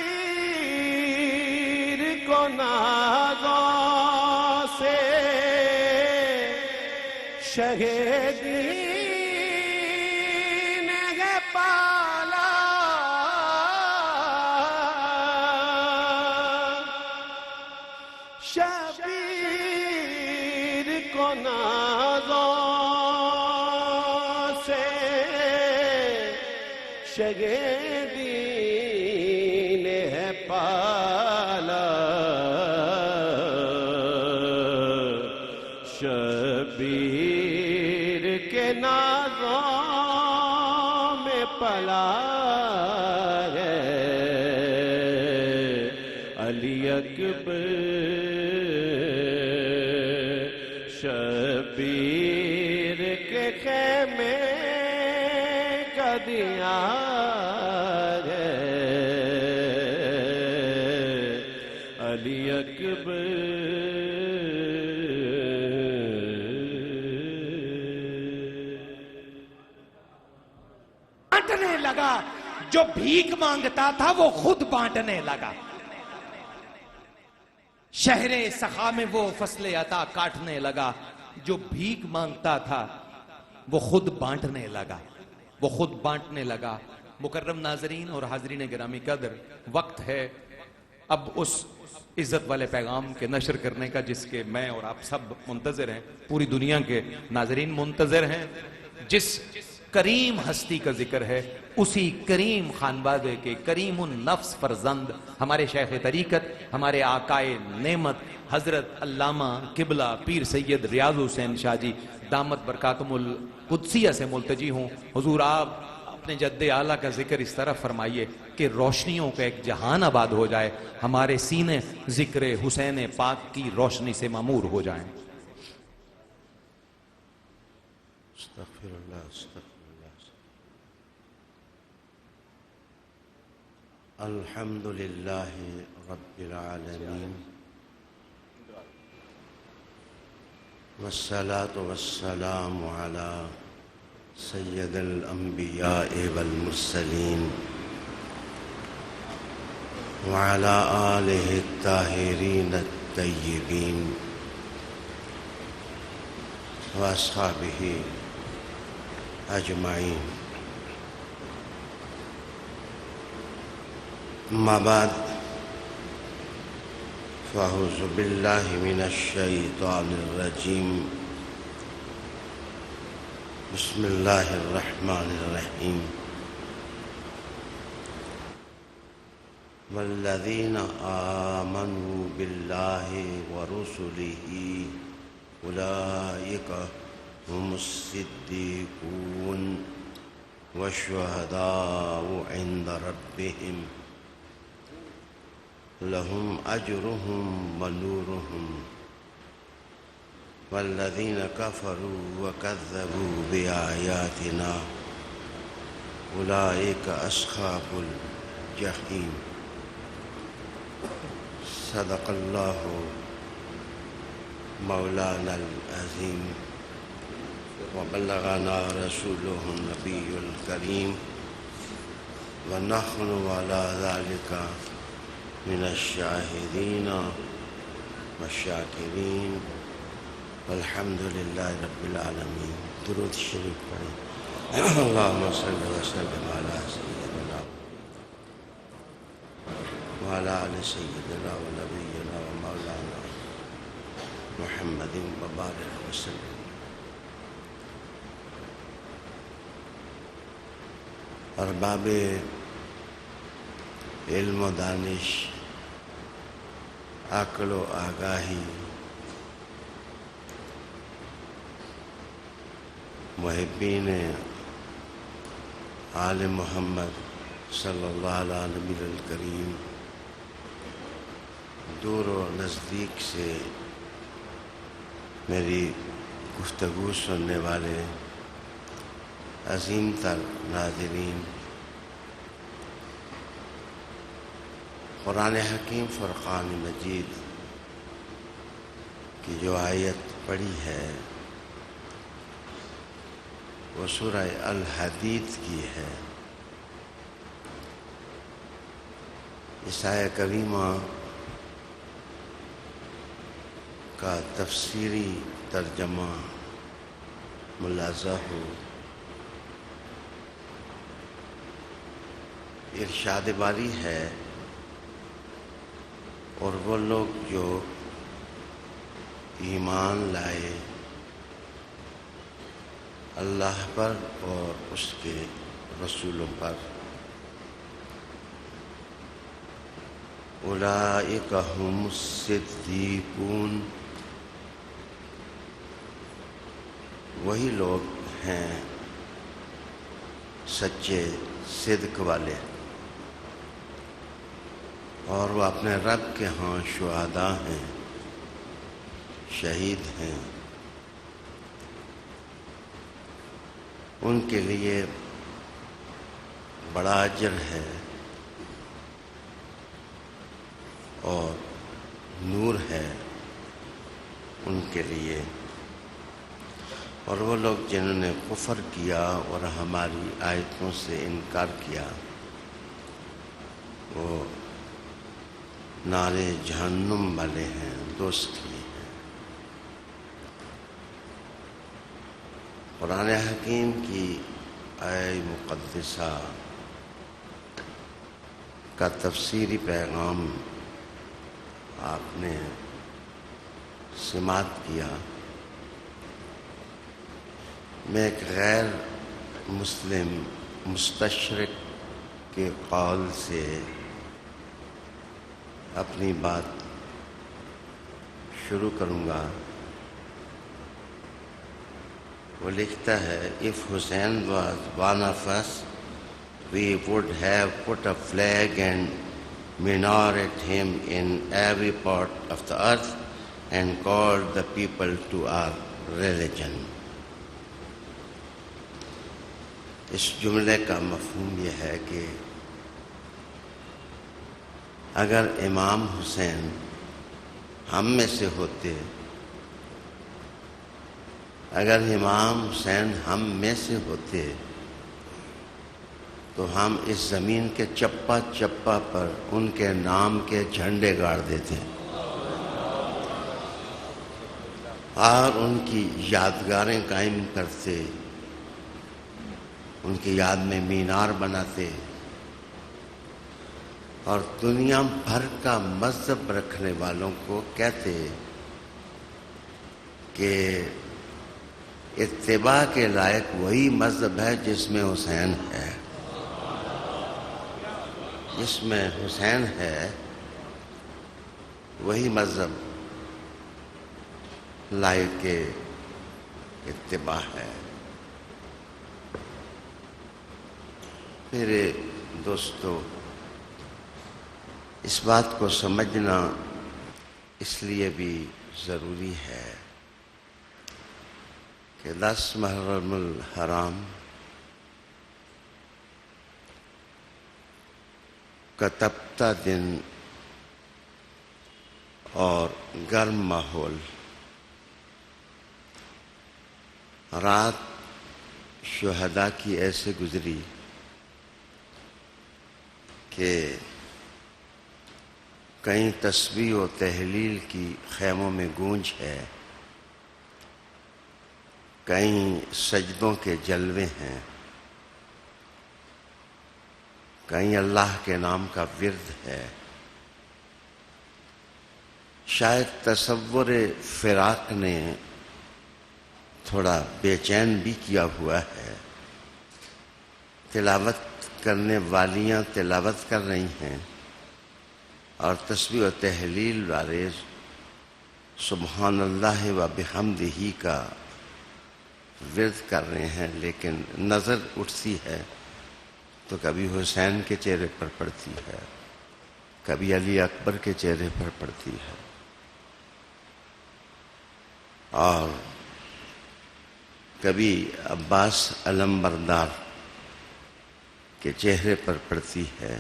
کو نازوں سے شہیدی نے پالا شبیر کو نازوں سے شہیدی نے پالا شبیر کے نازوں میں پلا ہے علی اکبر. شبیر کے خیمے کا دیا ہے علی اکبر. بانٹنے لگا. جو بھیک مانگتا تھا وہ خود بانٹنے لگا. شہر سخا میں وہ فصل عطا کاٹنے لگا. جو بھیک مانگتا تھا وہ خود بانٹنے لگا. وہ خود بانٹنے لگا. مکرم ناظرین اور حاضرین گرامی قدر، وقت ہے اب اس عزت والے پیغام کے نشر کرنے کا جس کے میں اور آپ سب منتظر ہیں، پوری دنیا کے ناظرین منتظر ہیں. جس کریم ہستی کا ذکر ہے اسی کریم خانوادے کے کریم النفس فرزند ہمارے شیخ طریقت، ہمارے آقائے نعمت حضرت علامہ قبلہ پیر سید ریاض حسین شاہ جی دامت برکاتم القدسیہ سے ملتجی ہوں. حضور آپ اپنے جد اعلیٰ کا ذکر اس طرح فرمائیے کہ روشنیوں کا ایک جہان آباد ہو جائے، ہمارے سینے ذکر حسین پاک کی روشنی سے معمور ہو جائیں. استغفر اللہ استغفر اللہ. الحمد للہ رب العالمین والصلاة والسلام على سید الانبیاء والمرسلین وعلى آلہ الطاہرین الطیبین واصحابہ اجمعین. اما بعد فاعوذ باللہ من الشیطان الرجیم. بسم اللہ الرحمن الرحیم. والذین آمنوا باللہ ورسلہ اولئک هم الصدیقون والشہداء عند ربهم لهم أجرهم ونورهم والذين كفروا وكذبوا بآياتنا أولئك أصحاب الجحيم. صدق الله مولانا العظيم وبلغنا رسوله النبي الكريم ونحن على ذلك من الشاهدين والشاكرين والحمد لله رب العالمين. درود شریف پڑھیں. اللهم صل وسلم على سيدنا وعلى آل سيدنا ونبينا ومولانا محمد وبارك وسلم. ارباب علم و دانش، عقل و آگاہی، محبین آل محمد صلی اللہ علیہ نبی الکریم، دور و نزدیک سے میری گفتگو سننے والے عظیم تر ناظرین، قرآن حکیم فرقان مجید کی جو آیت پڑھی ہے وہ سورہ الحدید کی ہے۔ اس آیہ کریمہ کا تفسیری ترجمہ ملا ظہور ارشاد باری ہے، اور وہ لوگ جو ایمان لائے اللہ پر اور اس کے رسولوں پر، اولئک ہم الصدیقون، وہی لوگ ہیں سچے صدق والے، اور وہ اپنے رب کے ہاں شہداء ہیں، شہید ہیں۔ ان کے لیے بڑا اجر ہے اور نور ہے ان کے لیے، اور وہ لوگ جنہوں نے کفر کیا اور ہماری آیتوں سے انکار کیا وہ نار جہنم والے ہیں، دوزخی ہیں۔ قرآن حکیم کی آیہ مقدسہ کا تفسیری پیغام آپ نے سماعت کیا۔ میں ایک غیر مسلم مستشرق کے قول سے اپنی بات شروع کروں گا۔ وہ لکھتا ہے، If Hussein was one of us, we would have put a flag and minaret him in every part of the earth and called the people to our religion۔ اس جملے کا مفہوم یہ ہے کہ اگر امام حسین ہم میں سے ہوتے، اگر امام حسین ہم میں سے ہوتے تو ہم اس زمین کے چپا چپا پر ان کے نام کے جھنڈے گاڑ دیتے اور ان کی یادگاریں قائم کرتے، ان کی یاد میں مینار بناتے، اور دنیا بھر کا مذہب رکھنے والوں کو کہتے کہ اتباع کے لائق وہی مذہب ہے جس میں حسین ہے، جس میں حسین ہے وہی مذہب لائق اتباع ہے۔ میرے دوستو، اس بات کو سمجھنا اس لیے بھی ضروری ہے کہ 10 محرم الحرام کا تپتا دن اور گرم ماحول، رات شہداء کی ایسے گزری کہ کہیں تسبیح و تحلیل کی خیموں میں گونج ہے، کہیں سجدوں کے جلوے ہیں، کہیں اللہ کے نام کا ورد ہے۔ شاید تصور فراق نے تھوڑا بے چین بھی کیا ہوا ہے۔ تلاوت کرنے والیاں تلاوت کر رہی ہیں اور تسبیح و تحلیل والے سبحان اللہ و بحمدہ کا ورد کر رہے ہیں، لیکن نظر اٹھتی ہے تو کبھی حسین کے چہرے پر پڑتی ہے، کبھی علی اکبر کے چہرے پر پڑتی ہے اور کبھی عباس علمبردار کے چہرے پر پڑتی ہے.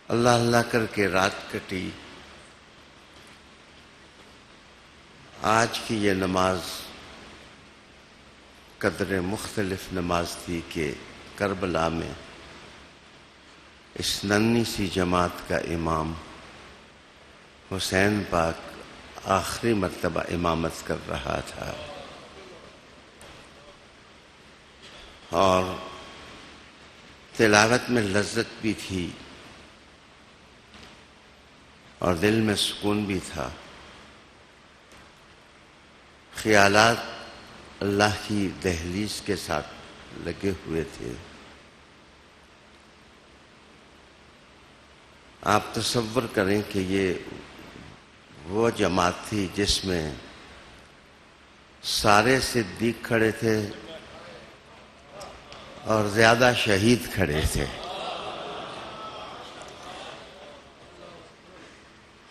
اللہ اللہ کر کے رات کٹی. آج کی یہ نماز قدر مختلف نماز تھی کہ کربلا میں اس ننھی سی جماعت کا امام حسین پاک آخری مرتبہ امامت کر رہا تھا اور تلاوت میں لذت بھی تھی اور دل میں سکون بھی تھا. خیالات اللہ کی دہلیز کے ساتھ لگے ہوئے تھے. آپ تصور کریں کہ یہ وہ جماعت تھی جس میں سارے صدیق کھڑے تھے اور زیادہ شہید کھڑے تھے.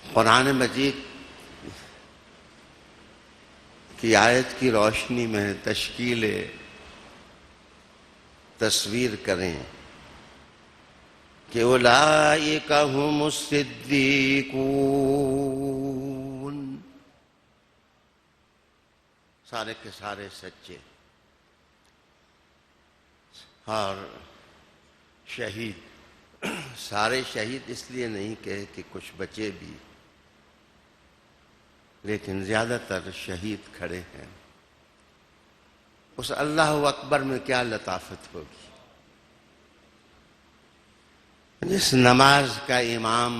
قرآن مجید کی آیت کی روشنی میں تشکیل تصویر کریں کہ اولئک هم الصدیقون، سارے کے سارے سچے اور شہید. سارے شہید اس لیے نہیں کہے کہ کچھ بچے بھی، لیکن زیادہ تر شہید کھڑے ہیں. اس اللہ اکبر میں کیا لطافت ہوگی جس نماز کا امام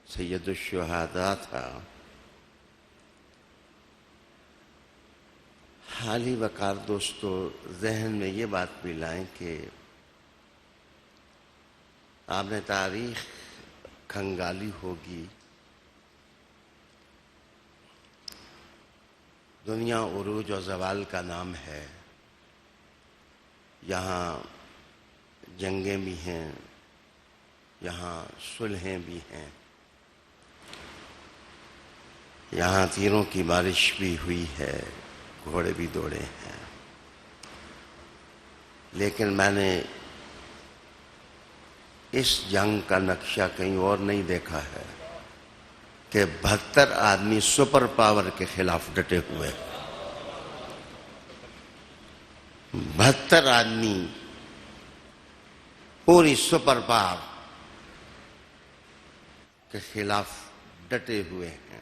سید الشہداء تھا. حالی وقار دوستو، ذہن میں یہ بات بھی لائیں کہ آپ نے تاریخ کھنگالی ہوگی. دنیا عروج و زوال کا نام ہے. یہاں جنگیں بھی ہیں، یہاں صلحیں بھی ہیں، یہاں تیروں کی بارش بھی ہوئی ہے، گھوڑے بھی دوڑے ہیں. لیکن میں نے اس جنگ کا نقشہ کہیں اور نہیں دیکھا ہے کہ 72 آدمی سپر پاور کے خلاف ڈٹے ہوئے. 72 آدمی پوری سپر پاور کے خلاف ڈٹے ہوئے ہیں.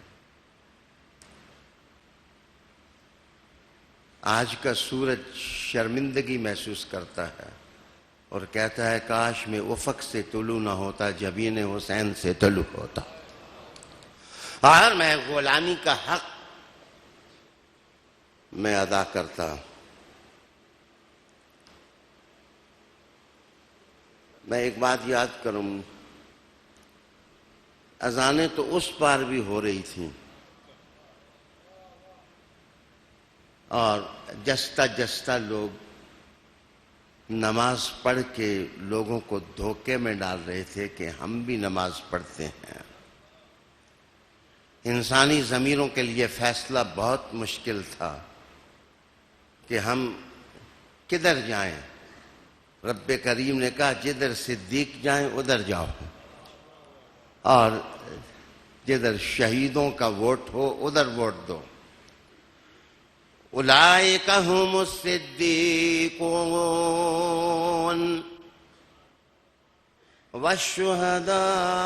آج کا سورج شرمندگی محسوس کرتا ہے اور کہتا ہے کاش میں افق سے طلوع نہ ہوتا، جبین حسین سے طلوع ہوتا، اور میں غلامی کا حق میں ادا کرتا. میں ایک بات یاد کروں، اذانیں تو اس پار بھی ہو رہی تھیں اور جستا جستا لوگ نماز پڑھ کے لوگوں کو دھوکے میں ڈال رہے تھے کہ ہم بھی نماز پڑھتے ہیں. انسانی ضمیروں کے لیے فیصلہ بہت مشکل تھا کہ ہم کدھر جائیں. رب کریم نے کہا جدھر صدیق جائیں ادھر جاؤ، اور جدھر شہیدوں کا ووٹ ہو ادھر ووٹ دو. اولئک هم الصدیقون والشهداء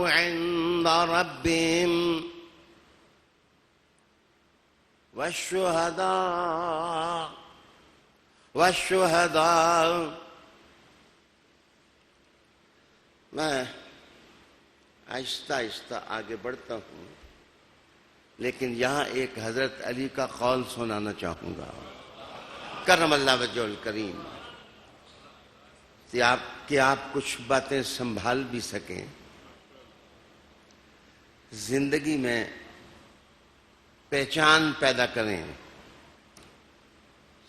عند ربهم والشهداء. میں آہستہ آہستہ آگے بڑھتا ہوں، لیکن یہاں ایک حضرت علی کا قول سنانا چاہوں گا کرم اللہ وجہ الکریم، کہ آپ کچھ باتیں سنبھال بھی سکیں. زندگی میں پہچان پیدا کریں.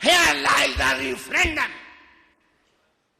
Here lies the referendum।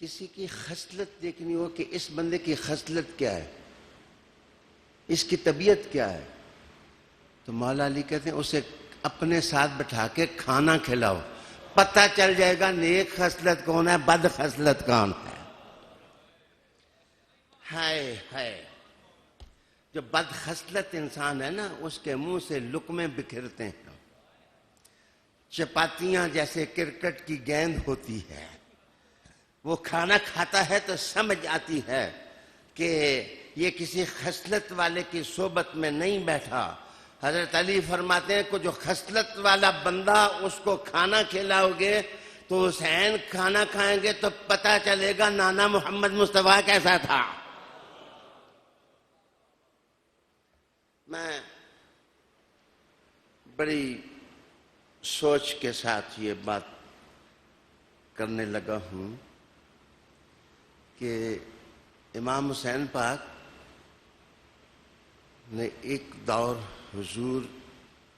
کسی کی خصلت دیکھنی ہو کہ اس بندے کی خصلت کیا ہے، اس کی طبیعت کیا ہے، تو مولا علی کہتے ہیں اسے اپنے ساتھ بٹھا کے کھانا کھلاؤ، پتہ چل جائے گا نیک خصلت کون ہے، بد خصلت کون ہے۔ ہائے ہائے، جو بد خصلت انسان ہے نا اس کے منہ سے لقمے بکھرتے ہیں، چپاتیاں جیسے کرکٹ کی گیند ہوتی ہے، وہ کھانا کھاتا ہے تو سمجھ آتی ہے کہ یہ کسی خصلت والے کی صحبت میں نہیں بیٹھا۔ حضرت علی فرماتے ہیں کہ جو خصلت والا بندہ اس کو کھانا کھلاؤ گے تو حسین کھانا کھائیں گے تو پتہ چلے گا نانا محمد مصطفیٰ کیسا تھا۔ میں بڑی سوچ کے ساتھ یہ بات کرنے لگا ہوں کہ امام حسین پاک نے ایک دور حضور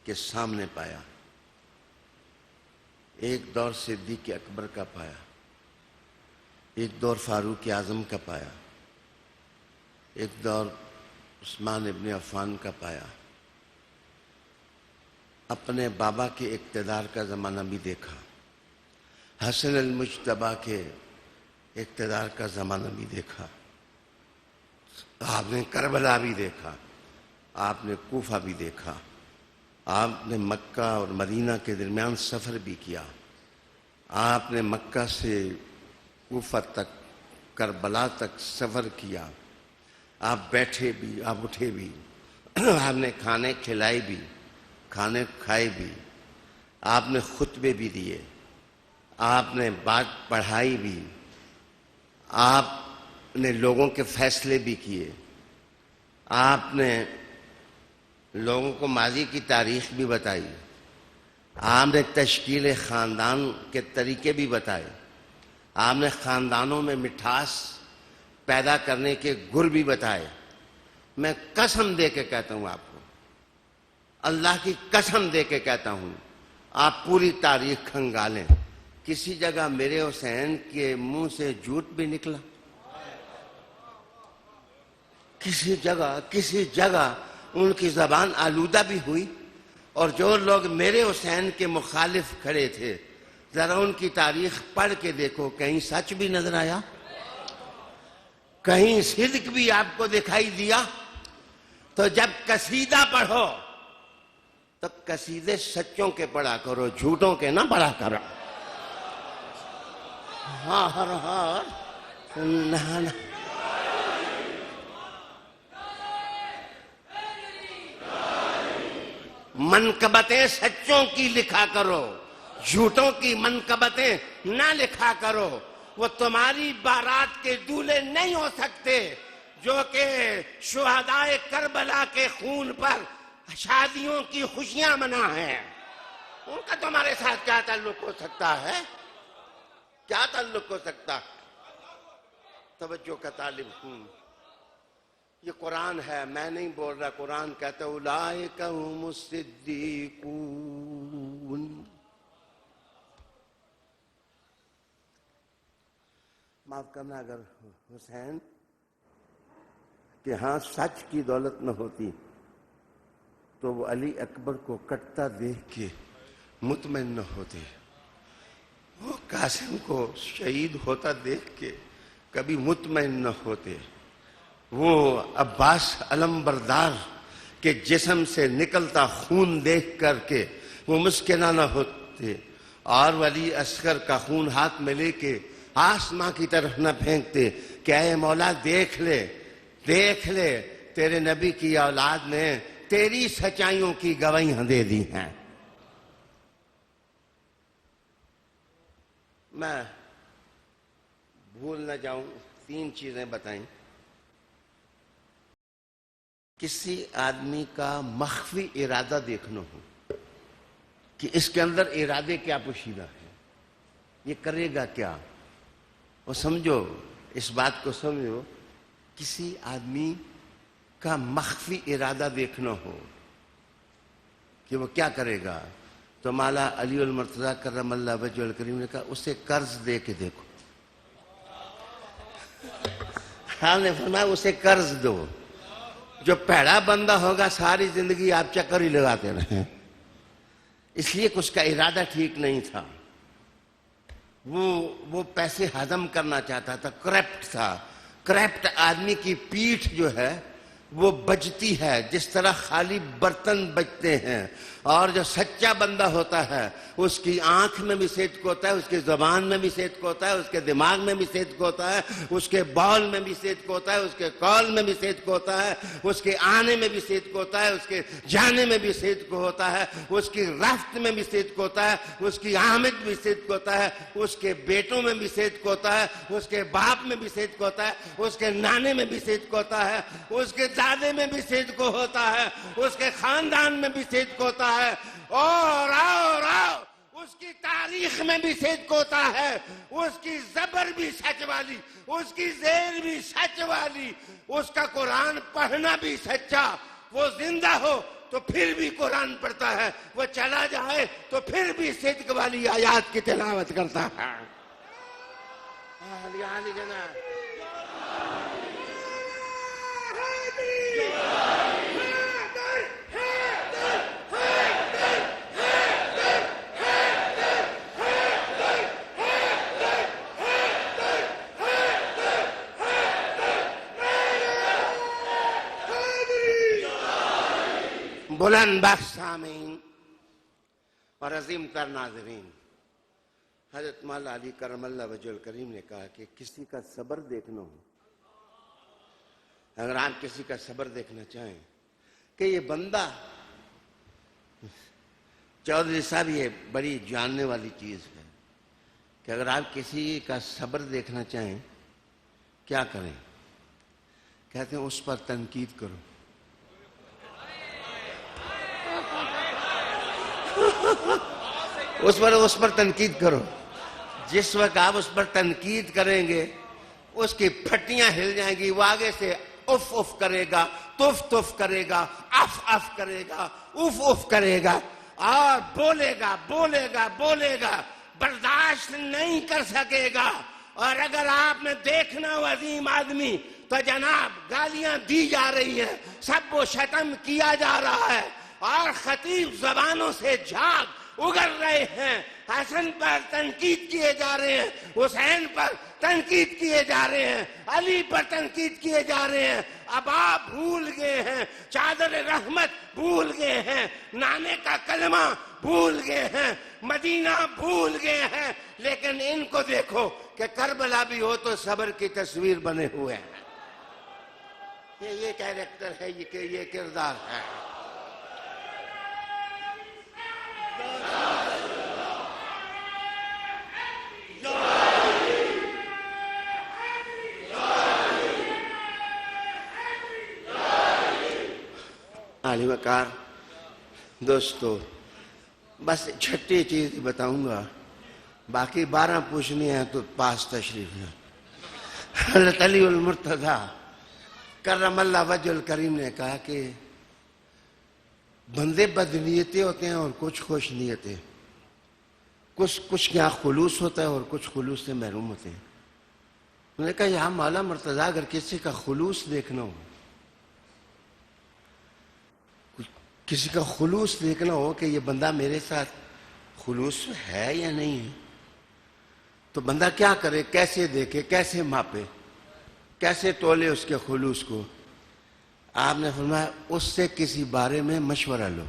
کے سامنے پایا، ایک دور صدیق اکبر کا پایا، ایک دور فاروق اعظم کا پایا، ایک دور عثمان ابن عفان کا پایا، اپنے بابا کے اقتدار کا زمانہ بھی دیکھا، حسن المجتبیٰ کے اقتدار کا زمانہ بھی دیکھا، آپ نے کربلا بھی دیکھا، آپ نے کوفہ بھی دیکھا، آپ نے مکہ اور مدینہ کے درمیان سفر بھی کیا، آپ نے مکہ سے کوفہ تک کربلا تک سفر کیا، آپ بیٹھے بھی، آپ اٹھے بھی، آپ نے کھانے کھلائے بھی، کھانے کھائے بھی، آپ نے خطبے بھی دیے، آپ نے بات پڑھائی بھی، آپ نے لوگوں کے فیصلے بھی کیے، آپ نے لوگوں کو ماضی کی تاریخ بھی بتائی، آپ نے تشکیل خاندان کے طریقے بھی بتائے، آپ نے خاندانوں میں مٹھاس پیدا کرنے کے گر بھی بتائے۔ میں قسم دے کے کہتا ہوں آپ کو، اللہ کی قسم دے کے کہتا ہوں، آپ پوری تاریخ کھنگالیں، کسی جگہ میرے حسین کے منہ سے جھوٹ بھی نکلا؟ کسی جگہ ان کی زبان آلودہ بھی ہوئی؟ اور جو لوگ میرے حسین کے مخالف کھڑے تھے ذرا ان کی تاریخ پڑھ کے دیکھو، کہیں سچ بھی نظر آیا؟ کہیں صدق بھی آپ کو دکھائی دیا؟ تو جب قصیدہ پڑھو تو قصیدے سچوں کے پڑھا کرو، جھوٹوں کے نہ پڑھا کرو۔ ہاں منقبتیں سچوں کی لکھا کرو، جھوٹوں کی منقبتیں نہ لکھا کرو۔ وہ تمہاری بارات کے دولے نہیں ہو سکتے جو کہ شہدائے کربلا کے خون پر شادیوں کی خوشیاں منا ہے۔ ان کا تمہارے ساتھ کیا تعلق ہو سکتا ہے؟ کیا تعلق ہو سکتا؟ توجہ کا طالب ہوں، یہ قرآن ہے، میں نہیں بول رہا، قرآن کہتا ہے اولئک هم الصدیقون۔ معاف کرنا اگر حسین کہ ہاں سچ کی دولت نہ ہوتی تو وہ علی اکبر کو کٹتا دیکھ کے مطمئن نہ ہوتے، وہ قاسم کو شہید ہوتا دیکھ کے کبھی مطمئن نہ ہوتے، وہ عباس علمبردار کے جسم سے نکلتا خون دیکھ کر کے وہ مسکینہ نہ ہوتے، اور ولی اصغر کا خون ہاتھ میں لے کے آسماں کی طرف نہ پھینکتے کہ اے مولا دیکھ لے تیرے نبی کی اولاد نے تیری سچائیوں کی گواہیاں دے دی ہیں۔ میں بھول نہ جاؤں، 3 چیزیں بتائیں۔ کسی آدمی کا مخفی ارادہ دیکھنا ہو کہ اس کے اندر ارادے کیا پوشیدہ ہے، یہ کرے گا کیا، اور سمجھو اس بات کو سمجھو، کسی آدمی کا مخفی ارادہ دیکھنا ہو کہ وہ کیا کرے گا، تو مولا علی المرتضیٰ کرم اللہ وجہ الکریم نے کہا اسے قرض دے کے دیکھو۔ آپ نے فرمایا اسے قرض دو. جو پیڑا بندہ ہوگا ساری زندگی آپ چکر ہی لگاتے رہیں. اس لیے کہ اس کا ارادہ ٹھیک نہیں تھا. وہ پیسے ہضم کرنا چاہتا تھا، کرپٹ تھا. کرپٹ آدمی کی پیٹھ جو ہے وہ بجتی ہے جس طرح خالی برتن بجتے ہیں. اور جو سچا بندہ ہوتا ہے اس کی آنکھ میں بھی صدق ہوتا ہے، اس کی زبان میں بھی صدق ہوتا ہے، اس کے دماغ میں بھی صدق ہوتا ہے، اس کے بول میں بھی صدق ہوتا ہے، اس کے قول میں بھی صدق ہوتا ہے، اس کے آنے میں بھی صدق ہوتا ہے، اس کے جانے میں بھی صدق ہوتا ہے، اس کی رفت میں بھی صدق ہوتا ہے، اس کی آمد بھی صدق ہوتا ہے، اس کے بیٹوں میں بھی صدق ہوتا ہے، اس کے باپ میں بھی صدق ہوتا ہے، اس کے نانے میں بھی صدق ہوتا ہے، اس کے دادے میں بھی صدق ہوتا ہے، اس کے خاندان میں بھی صدق ہوتا ہے، اور اس کی تاریخ میں بھی صدق ہوتا ہے. اس کی زبر بھی سچ والی، اس کی زیر بھی سچ والی، اس کا قرآن پڑھنا بھی سچا. وہ زندہ ہو تو پھر بھی قرآن پڑھتا ہے، وہ چلا جائے تو پھر بھی صدق والی آیات کی تلاوت کرتا ہے. بلند بخش سامعین اور عظیم تر ناظرین، حضرت مولا علی کرم اللہ وجہ الکریم نے کہا کہ کسی کا صبر دیکھنا ہو، اگر آپ کسی کا صبر دیکھنا چاہیں کہ یہ بندہ، چودھری صاحب یہ بڑی جاننے والی چیز ہے کہ اگر آپ کسی کا صبر دیکھنا چاہیں کیا کریں؟ کہتے ہیں اس پر تنقید کرو. اس پر تنقید کرو. جس وقت آپ اس پر تنقید کریں گے اس کی پھٹیاں ہل جائیں گی. وہ آگے سے اف اف کرے گا، تف تف کرے گا، اف اف کرے گا، اف اف کرے گا، اور بولے گا، برداشت نہیں کر سکے گا. اور اگر آپ نے دیکھنا ہو عظیم آدمی تو جناب گالیاں دی جا رہی ہیں، سب و شتم کیا جا رہا ہے، اور خطیب زبانوں سے جھاگ اگل رہے ہیں. حسن پر تنقید کیے جا رہے ہیں، حسین پر تنقید کیے جا رہے ہیں، علی پر تنقید کیے جا رہے ہیں. اب آپ بھول گئے ہیں، چادر رحمت بھول گئے ہیں، نانے کا کلمہ بھول گئے ہیں، مدینہ بھول گئے ہیں. لیکن ان کو دیکھو کہ کربلا بھی ہو تو صبر کی تصویر بنے ہوئے ہیں. یہ کیریکٹر ہے، یہ کردار ہے. علی وقار دوستو، بس چھٹی چیز بتاؤں گا، باقی 12 پوچھنی ہیں تو پاس تشریف ہے. حضرت علی المرتضی کرم اللہ وجہ الکریم نے کہا کہ بندے بدنیتیں ہوتے ہیں اور کچھ خوش نیتیں، کچھ کیا خلوص ہوتا ہے اور کچھ خلوص سے محروم ہوتے ہیں. انہوں نے کہا یہاں مولا مرتضی اگر کسی کا خلوص دیکھنا ہو، کسی کا خلوص دیکھنا ہو کہ یہ بندہ میرے ساتھ خلوص ہے یا نہیں ہے، تو بندہ کیا کرے، کیسے دیکھے، کیسے ماپے، کیسے تولے اس کے خلوص کو؟ آپ نے فرمایا اس سے کسی بارے میں مشورہ لو.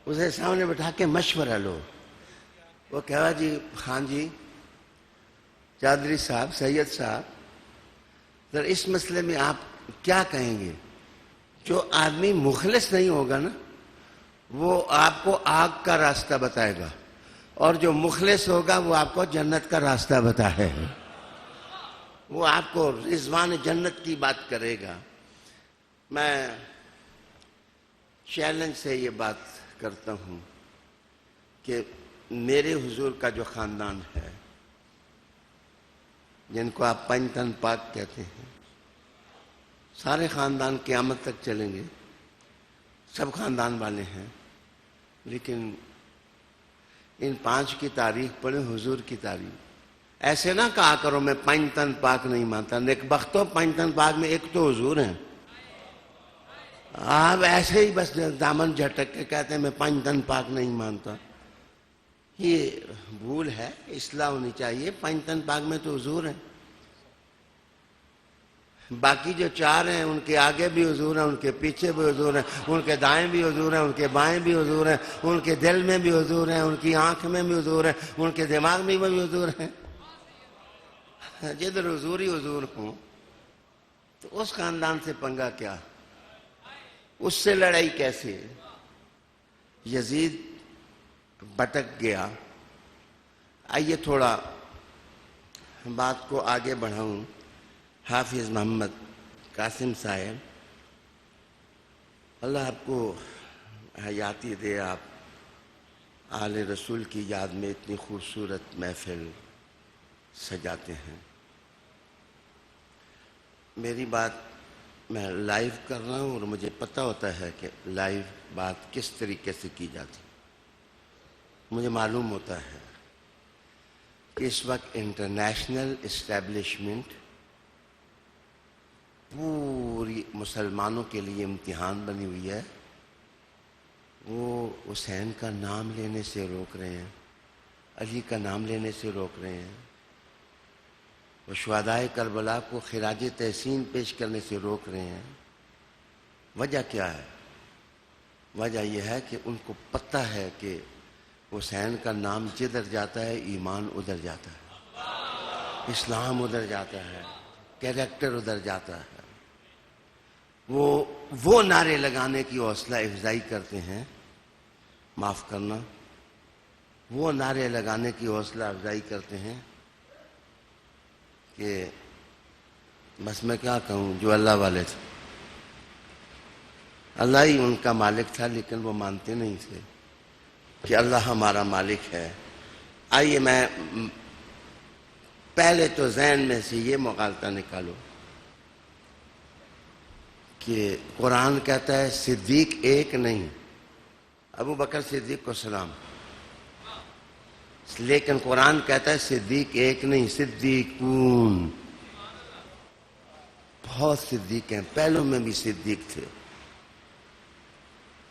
اسے سامنے بٹھا کے مشورہ لو. وہ کہا جی خان جی، چودھری صاحب، سید صاحب، ذرا اس مسئلے میں آپ کیا کہیں گے؟ جو آدمی مخلص نہیں ہوگا نا وہ آپ کو آگ کا راستہ بتائے گا، اور جو مخلص ہوگا وہ آپ کو جنت کا راستہ بتائے گا، وہ آپ کو رضوان جنت کی بات کرے گا. میں چیلنج سے یہ بات کرتا ہوں کہ میرے حضور کا جو خاندان ہے، جن کو آپ پنج تن پاک کہتے ہیں، سارے خاندان قیامت تک چلیں گے، سب خاندان والے ہیں، لیکن ان 5 کی تاریخ پڑھیں، حضور کی تاریخ. ایسے نہ کہا کرو میں پنج تن پاک نہیں مانتا. نیک بختو پنج تن پاک میں ایک تو حضور ہیں. آپ ایسے ہی بس دامن جھٹک کے کہتے ہیں میں پنج تن پاک نہیں مانتا. یہ بھول ہے. اصلاح ہونی چاہیے. پنج تن پاک میں تو حضور ہیں. باقی جو چار ہیں ان کے آگے بھی حضور ہیں, ان کے پیچھے بھی حضور ہیں, ان کے دائیں بھی حضور ہیں, ان کے بائیں بھی حضور ہیں, ان کے دل میں بھی حضور ہیں, ان کی آنکھ میں بھی حضور ہیں, ان کے دماغ میں بھی حضور ہیں. جدھر حضور ہی حضور ہوں تو اس خاندان سے پنگا کیا, اس سے لڑائی کیسے؟ یزید بھٹک گیا. آئیے تھوڑا بات کو آگے بڑھاؤں. حافظ محمد قاسم صاحب, اللہ آپ کو حیاتی دے. آپ آل رسول کی یاد میں اتنی خوبصورت محفل سجاتے ہیں. میری بات میں لائیو کر رہا ہوں اور مجھے پتہ ہوتا ہے کہ لائیو بات کس طریقے سے کی جاتی. مجھے معلوم ہوتا ہے کہ اس وقت انٹرنیشنل اسٹیبلشمنٹ پوری مسلمانوں کے لیے امتحان بنی ہوئی ہے. وہ حسین کا نام لینے سے روک رہے ہیں, علی کا نام لینے سے روک رہے ہیں, وہ شہدائے کربلا کو خراج تحسین پیش کرنے سے روک رہے ہیں. وجہ کیا ہے؟ وجہ یہ ہے کہ ان کو پتہ ہے کہ حسین کا نام جدھر جاتا ہے ایمان ادھر جاتا ہے, اسلام ادھر جاتا ہے, کیریکٹر ادھر جاتا ہے. وہ نعرے لگانے کی حوصلہ افزائی کرتے ہیں. معاف کرنا, وہ نعرے لگانے کی حوصلہ افزائی کرتے ہیں کہ بس میں کیا کہوں, جو اللہ والے تھے, اللہ ہی ان کا مالک تھا, لیکن وہ مانتے نہیں تھے کہ اللہ ہمارا مالک ہے. آئیے میں پہلے تو ذہن میں سے یہ مغالطہ نکالو کہ قرآن کہتا ہے صدیق ایک نہیں, ابو بکر صدیق کو سلام, لیکن قرآن کہتا ہے صدیق ایک نہیں, صدیقون. بہت صدیق ہیں, پہلوں میں بھی صدیق تھے,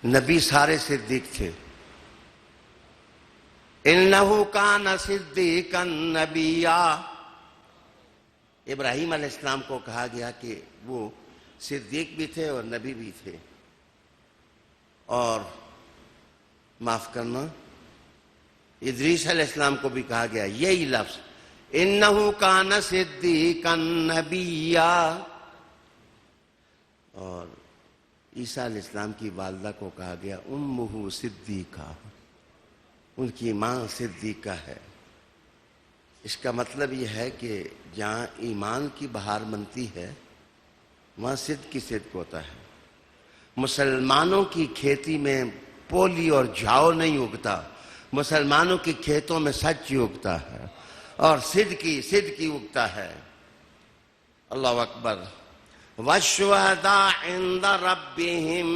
نبی سارے صدیق تھے. انہو کان صدیقا نبیا. ابراہیم علیہ السلام کو کہا گیا کہ وہ صدیق بھی تھے اور نبی بھی تھے. اور معاف کرنا, ادریس علیہ السلام کو بھی کہا گیا یہی لفظ, انہو کان صدیقا نبیا. اور عیسیٰ علیہ السلام کی والدہ کو کہا گیا امہ صدیقہ, ان کی ماں صدیقہ ہے. اس کا مطلب یہ ہے کہ جہاں ایمان کی بہار بنتی ہے وہاں صدق کی صدق ہوتا ہے. مسلمانوں کی کھیتی میں پولی اور جھاؤ نہیں اگتا, مسلمانوں کی کھیتوں میں سچ ہی اگتا ہے اور صدقی اگتا ہے. اللہ اکبر. وَالشُّهَدَاءُ عِندَ رَبِّهِمْ.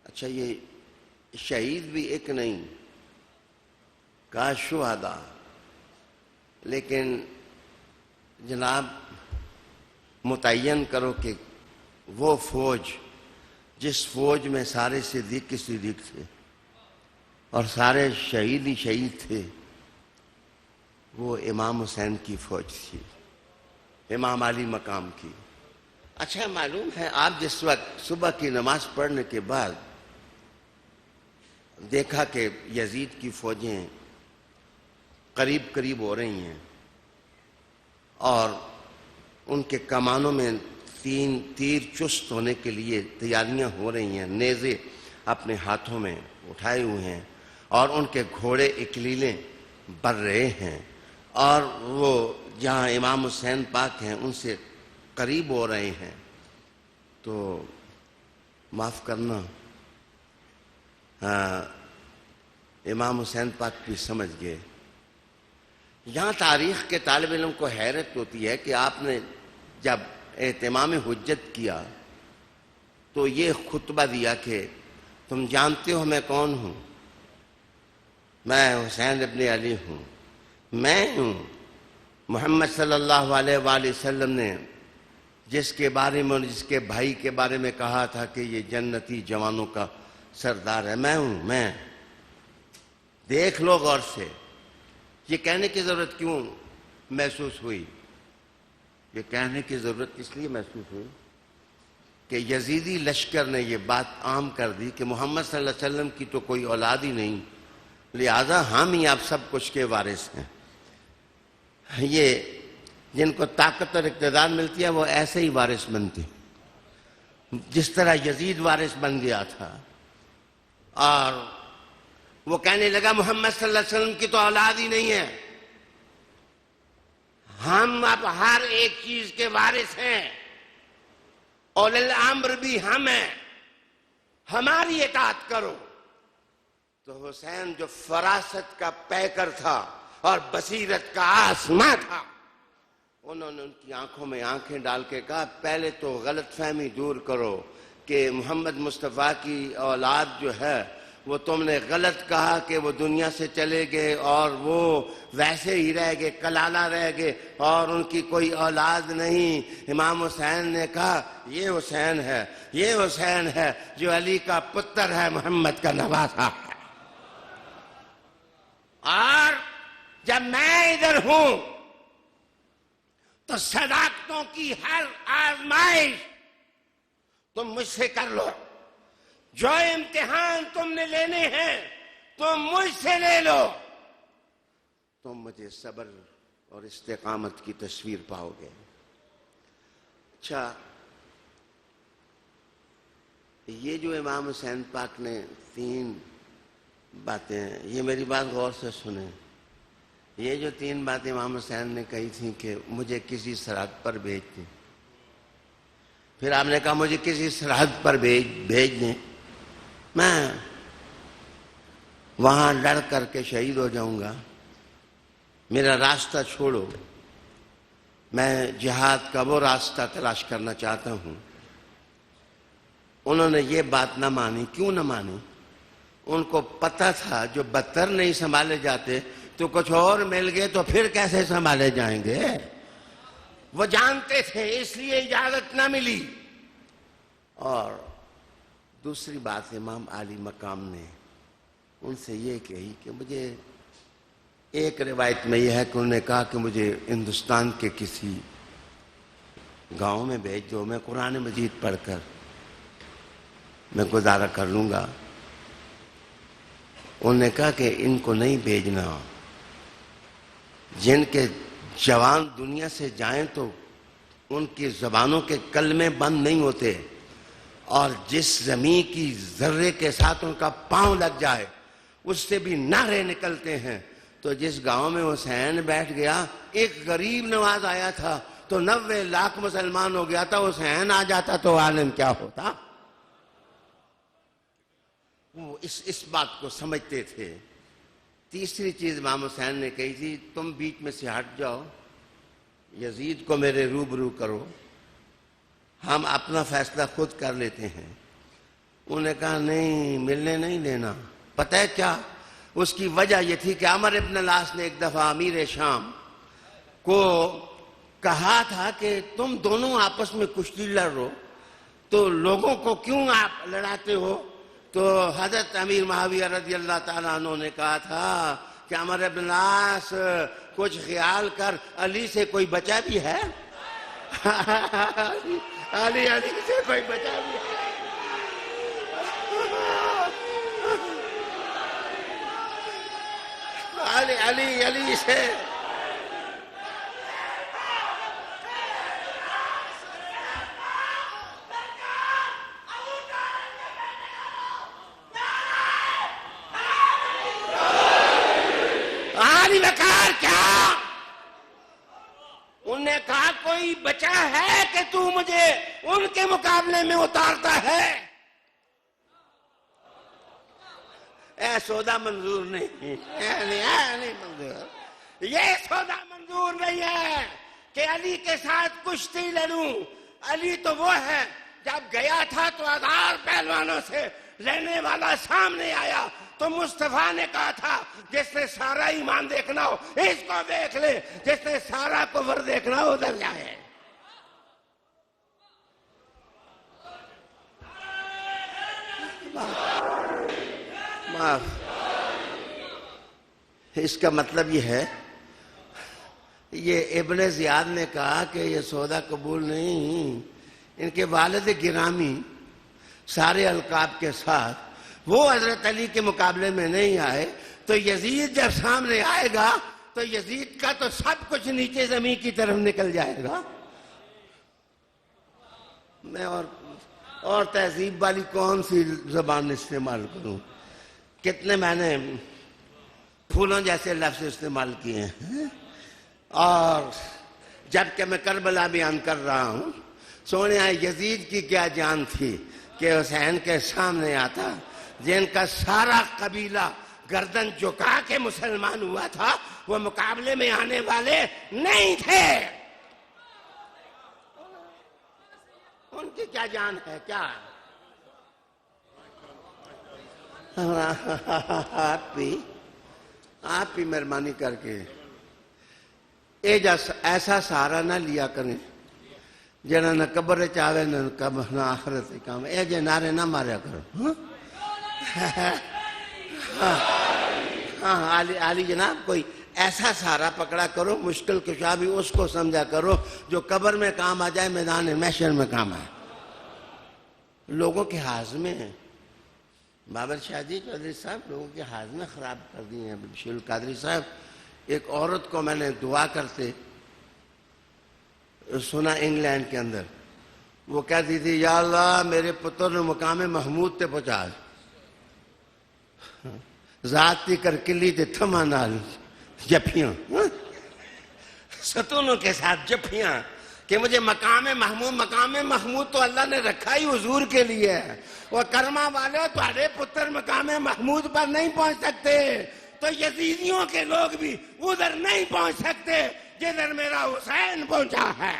اچھا, یہ شہید بھی ایک نہیں, کہا شہداء, لیکن جناب متعین کرو کہ وہ فوج جس فوج میں سارے صدیق تھے اور سارے شہید ہی شہید تھے, وہ امام حسین کی فوج تھی, امام علی مقام کی. اچھا معلوم ہے, آپ جس وقت صبح کی نماز پڑھنے کے بعد دیکھا کہ یزید کی فوجیں قریب ہو رہی ہیں اور ان کے کمانوں میں تیر چست ہونے کے لیے تیاریاں ہو رہی ہیں, نیزے اپنے ہاتھوں میں اٹھائے ہوئے ہیں اور ان کے گھوڑے اکلیلیں بر رہے ہیں, اور وہ جہاں امام حسین پاک ہیں ان سے قریب ہو رہے ہیں, تو معاف کرنا, امام حسین پاک بھی سمجھ گئے. یہاں تاریخ کے طالب علم کو حیرت ہوتی ہے کہ آپ نے جب اہتمام حجت کیا تو یہ خطبہ دیا کہ تم جانتے ہو میں کون ہوں, میں حسین ابن علی ہوں، میں ہوں محمد صلی اللہ علیہ وآلہ وسلم نے جس کے بارے میں، جس کے بھائی کے بارے میں کہا تھا کہ یہ جنتی جوانوں کا سردار ہے، میں ہوں، میں۔ دیکھ لو غور سے، یہ کہنے کی ضرورت کیوں محسوس ہوئی؟ یہ کہنے کی ضرورت اس لیے محسوس ہوئی کہ یزیدی لشکر نے یہ بات عام کر دی کہ محمد صلی اللہ علیہ وسلم کی تو کوئی اولاد ہی نہیں، لہذا ہم ہی آپ سب کچھ کے وارث ہیں۔ یہ جن کو طاقت اور اقتدار ملتی ہے وہ ایسے ہی وارث بنتے، جس طرح یزید وارث بن گیا تھا، اور وہ کہنے لگا محمد صلی اللہ علیہ وسلم کی تو اولاد ہی نہیں ہے، ہم اب ہر ایک چیز کے وارث ہیں، اولی الامر بھی ہم ہیں، ہماری اطاعت کرو۔ تو حسین جو فراست کا پیکر تھا اور بصیرت کا آسماں تھا، انہوں نے ان کی آنکھوں میں آنکھیں ڈال کے کہا پہلے تو غلط فہمی دور کرو کہ محمد مصطفیٰ کی اولاد جو ہے وہ تم نے غلط کہا کہ وہ دنیا سے چلے گئے اور وہ ویسے ہی رہ گئے، کلالہ رہ گئے اور ان کی کوئی اولاد نہیں۔ امام حسین نے کہا یہ حسین ہے، یہ حسین ہے جو علی کا پتر ہے، محمد کا نواسا ہے۔ اور جب میں ادھر ہوں تو صداقتوں کی ہر آزمائش تم مجھ سے کر لو، جو امتحان تم نے لینے ہیں تم مجھ سے لے لو، تم مجھے صبر اور استقامت کی تصویر پاؤ گے۔ اچھا، یہ جو امام حسین پاک نے 3 باتیں، یہ میری بات غور سے سنیں، یہ جو 3 باتیں امام حسین نے کہی تھیں کہ مجھے کسی سرحد پر بھیج دیں، پھر آپ نے کہا مجھے کسی سرحد پر بھیج دیں، میں وہاں لڑ کر کے شہید ہو جاؤں گا، میرا راستہ چھوڑو، میں جہاد کا وہ راستہ تلاش کرنا چاہتا ہوں۔ انہوں نے یہ بات نہ مانی۔ کیوں نہ مانی؟ ان کو پتہ تھا جو بدتر نہیں سنبھالے جاتے تو کچھ اور مل گئے تو پھر کیسے سنبھالے جائیں گے، وہ جانتے تھے، اس لیے اجازت نہ ملی۔ اور دوسری بات امام عالی مقام نے ان سے یہ کہی کہ مجھے، ایک روایت میں یہ ہے کہ انہوں نے کہا کہ مجھے ہندوستان کے کسی گاؤں میں بھیج دو، میں قرآن مجید پڑھ کر میں گزارا کر لوں گا۔ انہوں نے کہا کہ ان کو نہیں بھیجنا، جن کے جوان دنیا سے جائیں تو ان کی زبانوں کے کلمے بند نہیں ہوتے، اور جس زمین کی ذرے کے ساتھ ان کا پاؤں لگ جائے اس سے بھی نعرے نکلتے ہیں۔ تو جس گاؤں میں حسین بیٹھ گیا، ایک غریب نواز آیا تھا تو 90 لاکھ مسلمان ہو گیا تھا، حسین آ جاتا تو عالم کیا ہوتا۔ وہ اس بات کو سمجھتے تھے۔ تیسری چیز امام حسین نے کہی تھی، تم بیچ میں سے ہٹ جاؤ، یزید کو میرے روبرو کرو، ہم اپنا فیصلہ خود کر لیتے ہیں۔ انہوں نے کہا نہیں، ملنے نہیں دینا۔ پتہ ہے کیا؟ اس کی وجہ یہ تھی کہ عمر ابن العاص نے ایک دفعہ امیر شام کو کہا تھا کہ تم دونوں آپس میں کشتی لڑ رہو تو لوگوں کو کیوں آپ لڑاتے ہو؟ تو حضرت امیر معاویہ رضی اللہ تعالیٰ عنہ نے کہا تھا کہ عمر ابن العاص کچھ خیال کر، علی سے کوئی بچا بھی ہے؟ علی سے کوئی بچا بھی ہے؟ علی سے علی وقار کیا؟ انہوں نے کہا کوئی بچا ہے کہ تو مجھے ان کے مقابلے میں اتارتا ہے؟ اے سودا منظور نہیں، نہیں منظور، یہ سودا منظور نہیں ہے کہ علی کے ساتھ کشتی لڑوں۔ علی تو وہ ہے، جب گیا تھا تو 1000 پہلوانوں سے لڑنے والا سامنے آیا تو مصطفیٰ نے کہا تھا جس نے سارا ایمان دیکھنا ہو اس کو دیکھ لے، جس نے سارا کفر دیکھنا ہو ادھر جائے۔ معاف۔ اس کا مطلب یہ ہے، یہ ابن زیاد نے کہا کہ یہ سودا قبول نہیں۔ ان کے والد گرامی سارے القاب کے ساتھ وہ حضرت علی کے مقابلے میں نہیں آئے، تو یزید جب سامنے آئے گا تو یزید کا تو سب کچھ نیچے زمین کی طرف نکل جائے گا۔ میں اور تہذیب والی کون سی زبان استعمال کروں؟ کتنے میں نے پھولوں جیسے لفظ استعمال کیے ہیں۔ اور جب کہ میں کربلا بیان کر رہا ہوں، سونے یزید کی کیا جان تھی کہ حسین کے سامنے آتا، جن کا سارا قبیلہ گردن جھکا کے مسلمان ہوا تھا، وہ مقابلے میں آنے والے نہیں تھے۔ ان کی کیا جان ہے؟ کیا آپ بھی مہربانی کر کے ایسا سہارا نہ لیا کریں جنہاں نہ قبر چاہے نہ آخرت کام، اے جے نعرے نہ ماریا کرو۔ ہاں علی جناب، کوئی ایسا سہارا پکڑا کرو، مشکل کشا بھی اس کو سمجھا کرو جو قبر میں کام آ جائے، میدان محشر میں کام آئے۔ لوگوں کے ہاضمے ہیں، بابر شاہ جی چودھری صاحب لوگوں کے ہاضمے خراب کر دیے ہیں۔ بشیر القادری صاحب، ایک عورت کو میں نے دعا کرتے سنا انگلینڈ کے اندر، وہ کہتی تھی یا اللہ میرے پتر نے مقام محمود تے پہنچا، ذات تی کر کلی تے تھما نال جپیاں، ستونوں کے ساتھ جپیاں، کہ مجھے مقام محمود تو اللہ نے رکھا ہی حضور کے لیے ہے۔ وہ کرما والے تمہارے پتر مقام محمود پر نہیں پہنچ سکتے، تو یزیدیوں کے لوگ بھی ادھر نہیں پہنچ سکتے جدھر میرا حسین پہنچا ہے۔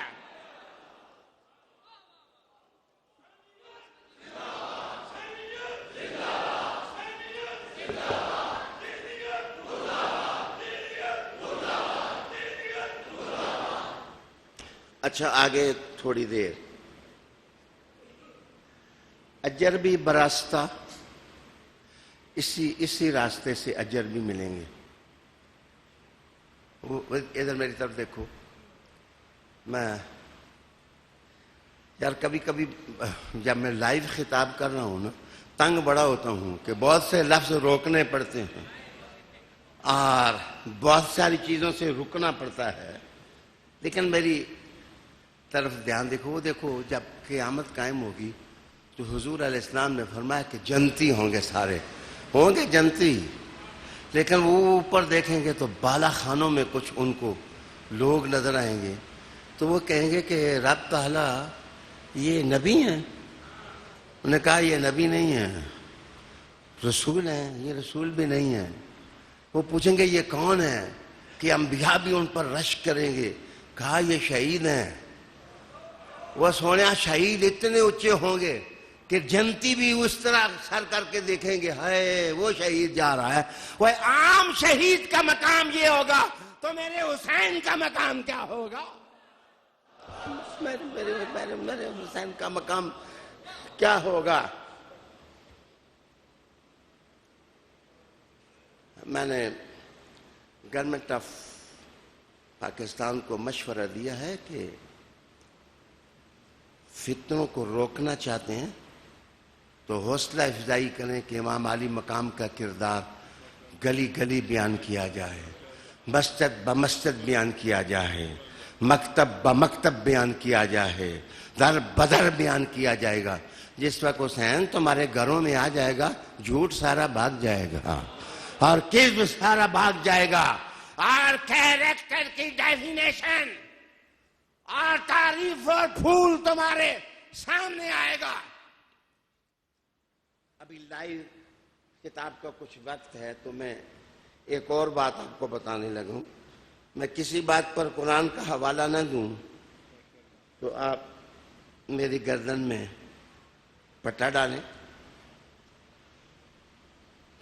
اچھا آگے تھوڑی دیر، اجر بھی براستہ، اسی راستے سے اجر بھی ملیں گے۔ ادھر میری طرف دیکھو، میں یار کبھی کبھی جب میں لائیو خطاب کر رہا ہوں نا، تنگ بڑا ہوتا ہوں کہ بہت سے لفظ روکنے پڑتے ہیں اور بہت ساری چیزوں سے رکنا پڑتا ہے، لیکن میری طرف دھیان دیکھو۔ وہ دیکھو جب قیامت قائم ہوگی تو حضور علیہ السلام نے فرمایا کہ جنتی ہوں گے، سارے ہوں گے جنتی، لیکن وہ اوپر دیکھیں گے تو بالا خانوں میں کچھ ان کو لوگ نظر آئیں گے، تو وہ کہیں گے کہ رب تعالیٰ یہ نبی ہیں؟ انہوں نے کہا یہ نبی نہیں ہیں، رسول ہیں۔ یہ رسول بھی نہیں ہیں۔ وہ پوچھیں گے یہ کون ہے؟ کہ انبیاء بھی ان پر رشک کریں گے۔ کہا یہ شہید ہیں۔ وہ سونیا شہید اتنے اونچے ہوں گے کہ جنتی بھی اس طرح سر کر کے دیکھیں گے، ہائے وہ شہید جا رہا ہے۔ وہ عام شہید کا مقام یہ ہوگا تو میرے حسین کا مقام کیا ہوگا؟ میرے حسین کا مقام کیا ہوگا؟ میں نے گورنمنٹ آف پاکستان کو مشورہ دیا ہے کہ فتنوں کو روکنا چاہتے ہیں تو حوصلہ افزائی کریں کہ امام علی مقام کا کردار گلی گلی بیان کیا جائے، مسجد بمسجد بیان کیا جائے، مکتب بمکتب بیان کیا جائے، در بدر بیان کیا جائے گا۔ جس وقت حسین تمہارے گھروں میں آ جائے گا، جھوٹ سارا بھاگ جائے گا اور کذب سارا بھاگ جائے گا، اور کیریکٹر کی ڈیفینیشن اور تعریف اور پھول تمہارے سامنے آئے گا۔ ابھی لائیو کتاب کا کچھ وقت ہے تو میں ایک اور بات آپ کو بتانے لگوں۔ میں کسی بات پر قرآن کا حوالہ نہ دوں تو آپ میری گردن میں پٹا ڈالیں۔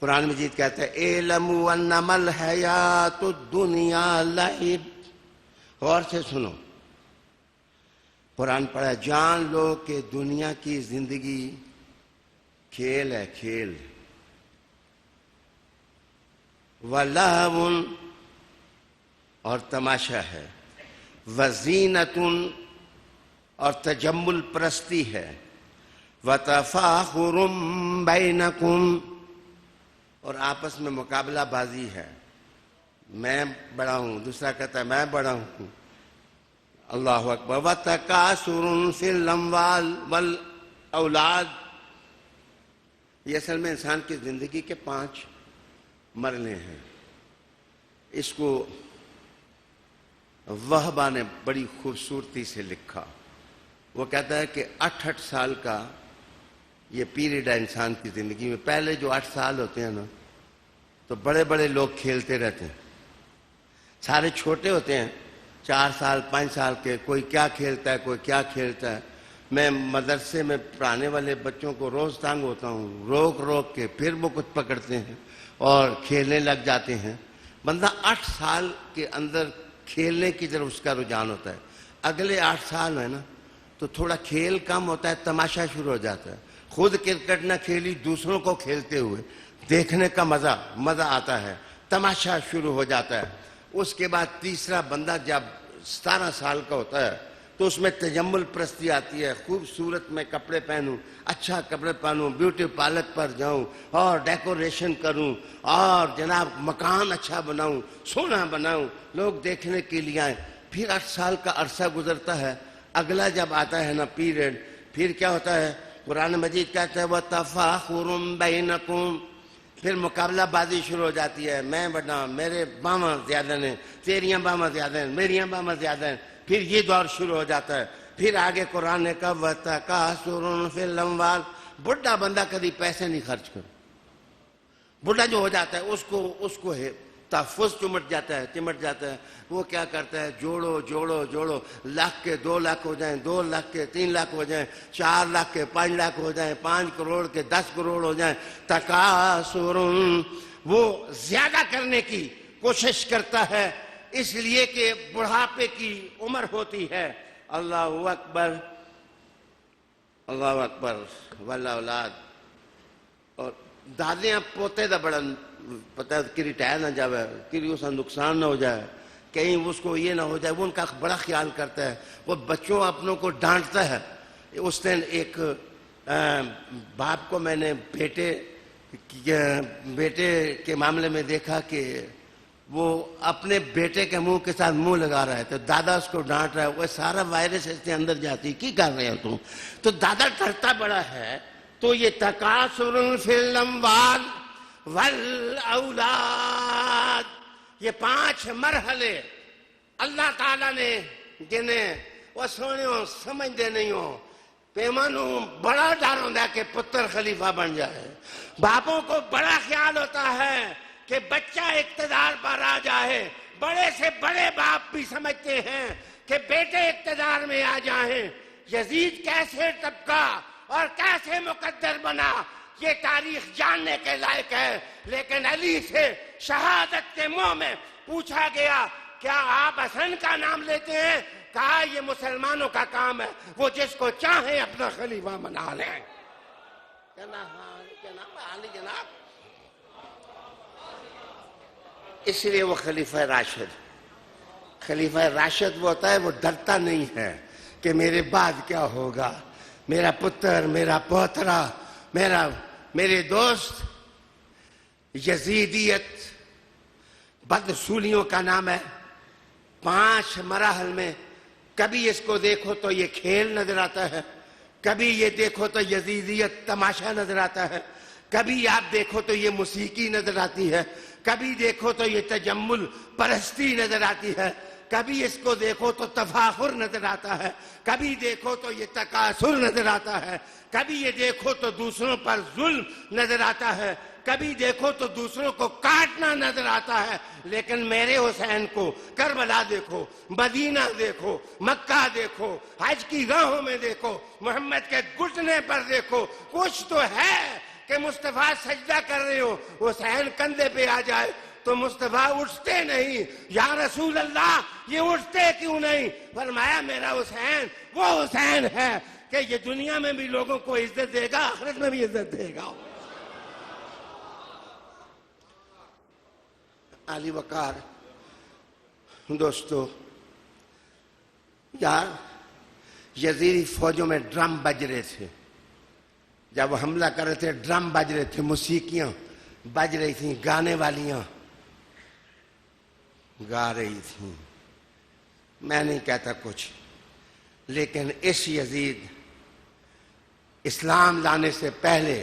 قرآن مجید کہتا ہے اعلموا انما الحیات الدنیا لعب. غور سے سنو، قرآن پڑھا، جان لو کہ دنیا کی زندگی کھیل ہے، کھیل. وَلَهْوٌ اور تماشا ہے، وَزِینَةٌ اور تجمل پرستی ہے، وَتَفَاخُرٌ بَيْنَكُمْ اور آپس میں مقابلہ بازی ہے. میں بڑا ہوں، دوسرا کہتا ہے میں بڑا ہوں. اللہ اکبر. وَتَكَاثُرٌ فِي الْأَمْوَالِ وَالْأَوْلَادِ. یہ اصل میں انسان کی زندگی کے 5 مرحلے ہیں. اس کو وہبہ نے بڑی خوبصورتی سے لکھا. وہ کہتا ہے کہ 8 سال کا یہ پیریڈ ہے انسان کی زندگی میں. پہلے جو 8 سال ہوتے ہیں نا تو بڑے بڑے لوگ کھیلتے رہتے ہیں، سارے چھوٹے ہوتے ہیں، 4 سال 5 سال کے. کوئی کیا کھیلتا ہے، کوئی کیا کھیلتا ہے. میں مدرسے میں پڑھانے والے بچوں کو روز تنگ ہوتا ہوں، روک روک کے، پھر وہ کچھ پکڑتے ہیں اور کھیلنے لگ جاتے ہیں. بندہ 8 سال کے اندر کھیلنے کی طرف اس کا رجحان ہوتا ہے. اگلے 8 سال ہے نا تو تھوڑا کھیل کم ہوتا ہے، تماشا شروع ہو جاتا ہے. خود کرکٹ نہ کھیلی، دوسروں کو کھیلتے ہوئے دیکھنے کا مزہ آتا ہے، تماشا شروع ہو جاتا ہے. اس کے بعد تیسرا بندہ جب 17 سال کا ہوتا ہے تو اس میں تجمل پرستی آتی ہے. خوبصورت میں کپڑے پہنوں، اچھا کپڑے پہنوں، بیوٹی پارلر پر جاؤں اور ڈیکوریشن کروں اور جناب مکان اچھا بناؤں، سونا بناؤں، لوگ دیکھنے کے لیے آئیں. پھر 8 سال کا عرصہ گزرتا ہے. اگلا جب آتا ہے نا پیریڈ، پھر کیا ہوتا ہے؟ قرآن مجید کہتا ہے وَتَفَاخُرٌ بَيْنَكُمْ. پھر مقابلہ بازی شروع ہو جاتی ہے. میں بڑا، میرے باواں زیادہ ہیں، تیریاں باواں زیادہ ہیں، میریاں باواں زیادہ ہیں. پھر یہ دور شروع ہو جاتا ہے. پھر آگے قرآن نے کہا وَتَكَاثُرٌ فِي الْأَمْوَالِ. بڑھا بندہ کبھی پیسے نہیں خرچ کرتا. بڑھا جو ہو جاتا ہے اس کو تحفظ چمٹ جاتا ہے. وہ کیا کرتا ہے؟ جوڑو، لاکھ کے 2 لاکھ ہو جائیں، 2 لاکھ کے 3 لاکھ ہو جائیں، 4 لاکھ کے 5 لاکھ ہو جائیں، 5 کروڑ کے 10 کروڑ ہو جائیں. تکاثر، وہ زیادہ کرنے کی کوشش کرتا ہے اس لیے کہ بڑھاپے کی عمر ہوتی ہے. اللہ اکبر، اللہ اکبر. والاولاد اور دادیاں پوتے دا بڑا پتہ کہ ریٹائر نہ جاوے، کہ اس کا نقصان نہ ہو جائے، کہیں اس کو یہ نہ ہو جائے. وہ ان کا بڑا خیال کرتا ہے. وہ بچوں اپنوں کو ڈانٹتا ہے. اس دن ایک باپ کو میں نے بیٹے کے معاملے میں دیکھا کہ وہ اپنے بیٹے کے منہ کے ساتھ منہ لگا رہا ہے تو دادا اس کو ڈانٹ رہا ہے. وہ سارا وائرس اس کے اندر جاتی، کی کر رہے ہو تم؟ تو دادا ڈرتا بڑا ہے. تو یہ تکاثر فی الاموال والاولاد، یہ 5 مرحلے اللہ تعالیٰ نے جنہیں وہ سونے سمجھتے نہیں ہو. پیمانوں بڑا ڈر ہوتا ہے کہ پتر خلیفہ بن جائے. باپوں کو بڑا خیال ہوتا ہے کہ بچہ اقتدار پر آ جائے. بڑے سے بڑے باپ بھی سمجھتے ہیں کہ بیٹے اقتدار میں آ جائیں. یزید کیسے طبقہ اور کیسے مقدر بنا یہ تاریخ جاننے کے لائق ہے. لیکن علی سے شہادت کے منہ میں پوچھا گیا کیا آپ حسن کا نام لیتے ہیں؟ کہا یہ مسلمانوں کا کام ہے، وہ جس کو چاہیں اپنا خلیفہ بنا لیں. جناب اس لیے وہ خلیفہ راشد وہ ہوتا ہے، وہ ڈرتا نہیں ہے کہ میرے بعد کیا ہوگا، میرا پتر، میرا پوترا، میرے دوست. یزیدیت بدسولیوں کا نام ہے. 5 مراحل میں کبھی اس کو دیکھو تو یہ کھیل نظر آتا ہے، کبھی یہ دیکھو تو یزیدیت تماشا نظر آتا ہے، کبھی آپ دیکھو تو یہ موسیقی نظر آتی ہے، کبھی دیکھو تو یہ تجمل پرستی نظر آتی ہے، کبھی اس کو دیکھو تو تفاخر نظر آتا ہے، کبھی دیکھو تو یہ تکاثر نظر آتا ہے، کبھی یہ دیکھو تو دوسروں پر ظلم نظر آتا ہے، کبھی دیکھو تو دوسروں کو کاٹنا نظر آتا ہے. لیکن میرے حسین کو کربلا دیکھو، مدینہ دیکھو، مکہ دیکھو، حج کی راہوں میں دیکھو، محمد کے گھٹنے پر دیکھو، کچھ تو ہے کہ مصطفیٰ سجدہ کر رہے ہو، حسین کندھے پہ آ جائے تو مصطفیٰ اٹھتے نہیں. یا رسول اللہ یہ اٹھتے کیوں نہیں؟ فرمایا میرا حسین وہ حسین ہے کہ یہ دنیا میں بھی لوگوں کو عزت دے گا، آخرت میں بھی عزت دے گا. علی وقار دوستو، یار یزیدی فوجوں میں ڈرم بج رہے تھے، جب وہ حملہ کر رہے تھے ڈرم بج رہے تھے، موسیقیاں بج رہی تھیں، گانے والیاں گا رہی تھیں. میں نہیں کہتا کچھ، لیکن اس یزید اسلام لانے سے پہلے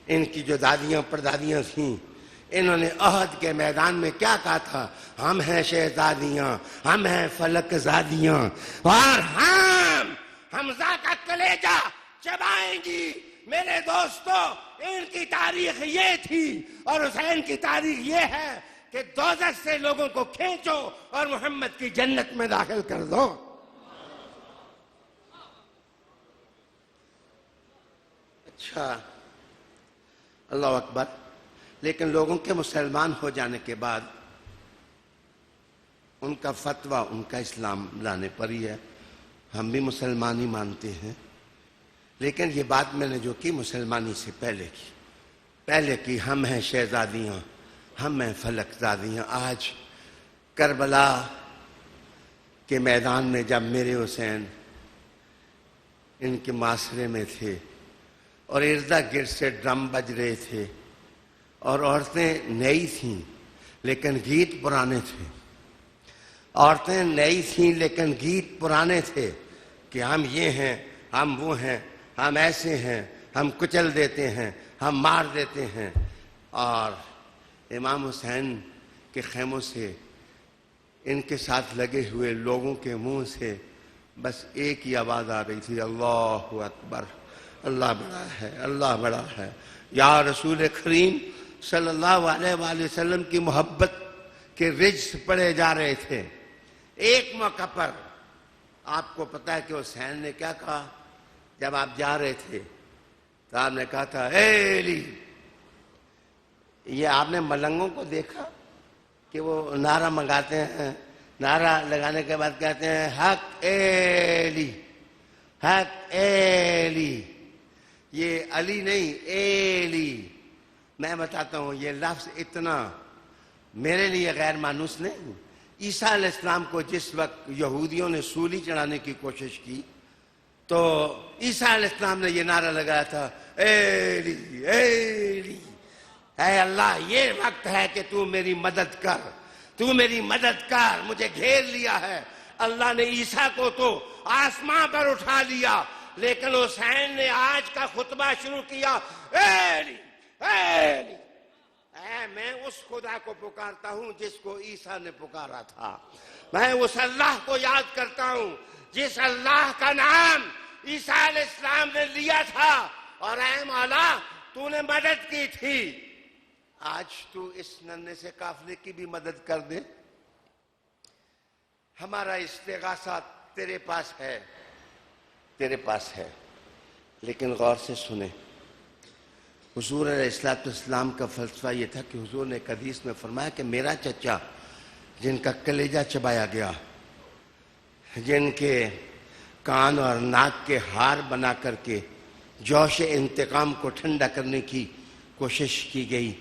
ان کی جو دادیاں پردادیاں تھیں، انہوں نے احد کے میدان میں کیا کہا تھا؟ ہم ہیں شہزادیاں، ہم ہیں فلک زادیاں، اور ہم حمزہ کا کلیجہ چبائیں گی. میرے دوستو، ان کی تاریخ یہ تھی اور حسین کی تاریخ یہ ہے کہ دوزخ سے لوگوں کو کھینچو اور محمد کی جنت میں داخل کر دو. اچھا، اللہ اکبر. لیکن لوگوں کے مسلمان ہو جانے کے بعد ان کا فتویٰ ان کا اسلام لانے پر ہی ہے. ہم بھی مسلمانی مانتے ہیں، لیکن یہ بات میں نے جو کی مسلمانی سے پہلے کی ہم ہیں شہزادیاں، ہم ہیں فلک زادیاں. آج کربلا کے میدان میں جب میرے حسین ان کے معاشرے میں تھے اور اردا گرد سے ڈرم بج رہے تھے اور عورتیں نئی تھیں لیکن گیت پرانے تھے، عورتیں نئی تھیں لیکن گیت پرانے تھے کہ ہم یہ ہیں، ہم وہ ہیں، ہم ایسے ہیں، ہم کچل دیتے ہیں، ہم مار دیتے ہیں. اور امام حسین کے خیموں سے ان کے ساتھ لگے ہوئے لوگوں کے منہ سے بس ایک ہی آواز آ رہی تھی، اللہ اکبر، اللہ بڑا ہے، اللہ بڑا ہے. یا رسول کریم صلی اللہ علیہ وآلہ وسلم کی محبت کے رجز پڑے جا رہے تھے. ایک موقع پر آپ کو پتا ہے کہ حسین نے کیا کہا؟ جب آپ جا رہے تھے تو آپ نے کہا تھا، اے علی. یہ آپ نے ملنگوں کو دیکھا کہ وہ نعرہ منگاتے ہیں، نعرہ لگانے کے بعد کہتے ہیں حق اے علی، حق اے علی. یہ علی نہیں، اے علی. میں بتاتا ہوں یہ لفظ اتنا میرے لیے غیر مانوس نہیں. عیسیٰ علیہ السلام کو جس وقت یہودیوں نے سولی چڑھانے کی کوشش کی تو عیسیٰ علیہ السلام نے یہ نعرہ لگایا تھا، اے علی، اے علی، اے اللہ یہ وقت ہے کہ تو میری مدد کر، تو میری مدد کر، مجھے گھیر لیا ہے. اللہ نے عیسیٰ کو تو آسمان پر اٹھا لیا، لیکن حسین نے آج کا خطبہ شروع کیا، اے علی، اے علی. میں اس خدا کو پکارتا ہوں جس کو عیسیٰ نے پکارا تھا. میں اس اللہ کو یاد کرتا ہوں جس اللہ کا نام عیسیٰ علیہ السلام نے لیا تھا اور اے مولا تو نے مدد کی تھی. آج تو اس ننھے سے قافلے کی بھی مدد کر دے. ہمارا استغاثہ تیرے پاس ہے، تیرے پاس ہے، لیکن غور سے سنیں. حضور علیہ السلام کا فلسفہ یہ تھا کہ حضور نے ایک حدیث میں فرمایا کہ میرا چچا جن کا کلیجہ چبایا گیا، جن کے کان اور ناک کے ہار بنا کر کے جوش انتقام کو ٹھنڈا کرنے کی کوشش کی گئی،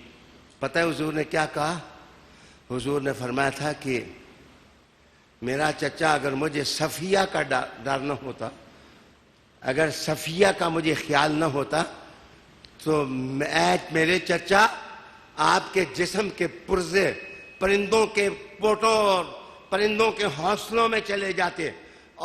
پتہ ہے حضور نے کیا کہا؟ حضور نے فرمایا تھا کہ میرا چچا اگر مجھے صفیہ کا ڈر نہ ہوتا، اگر صفیہ کا مجھے خیال نہ ہوتا تو میرے چچا آپ کے جسم کے پرزے پرندوں کے پوٹوں اور پرندوں کے حوصلوں میں چلے جاتے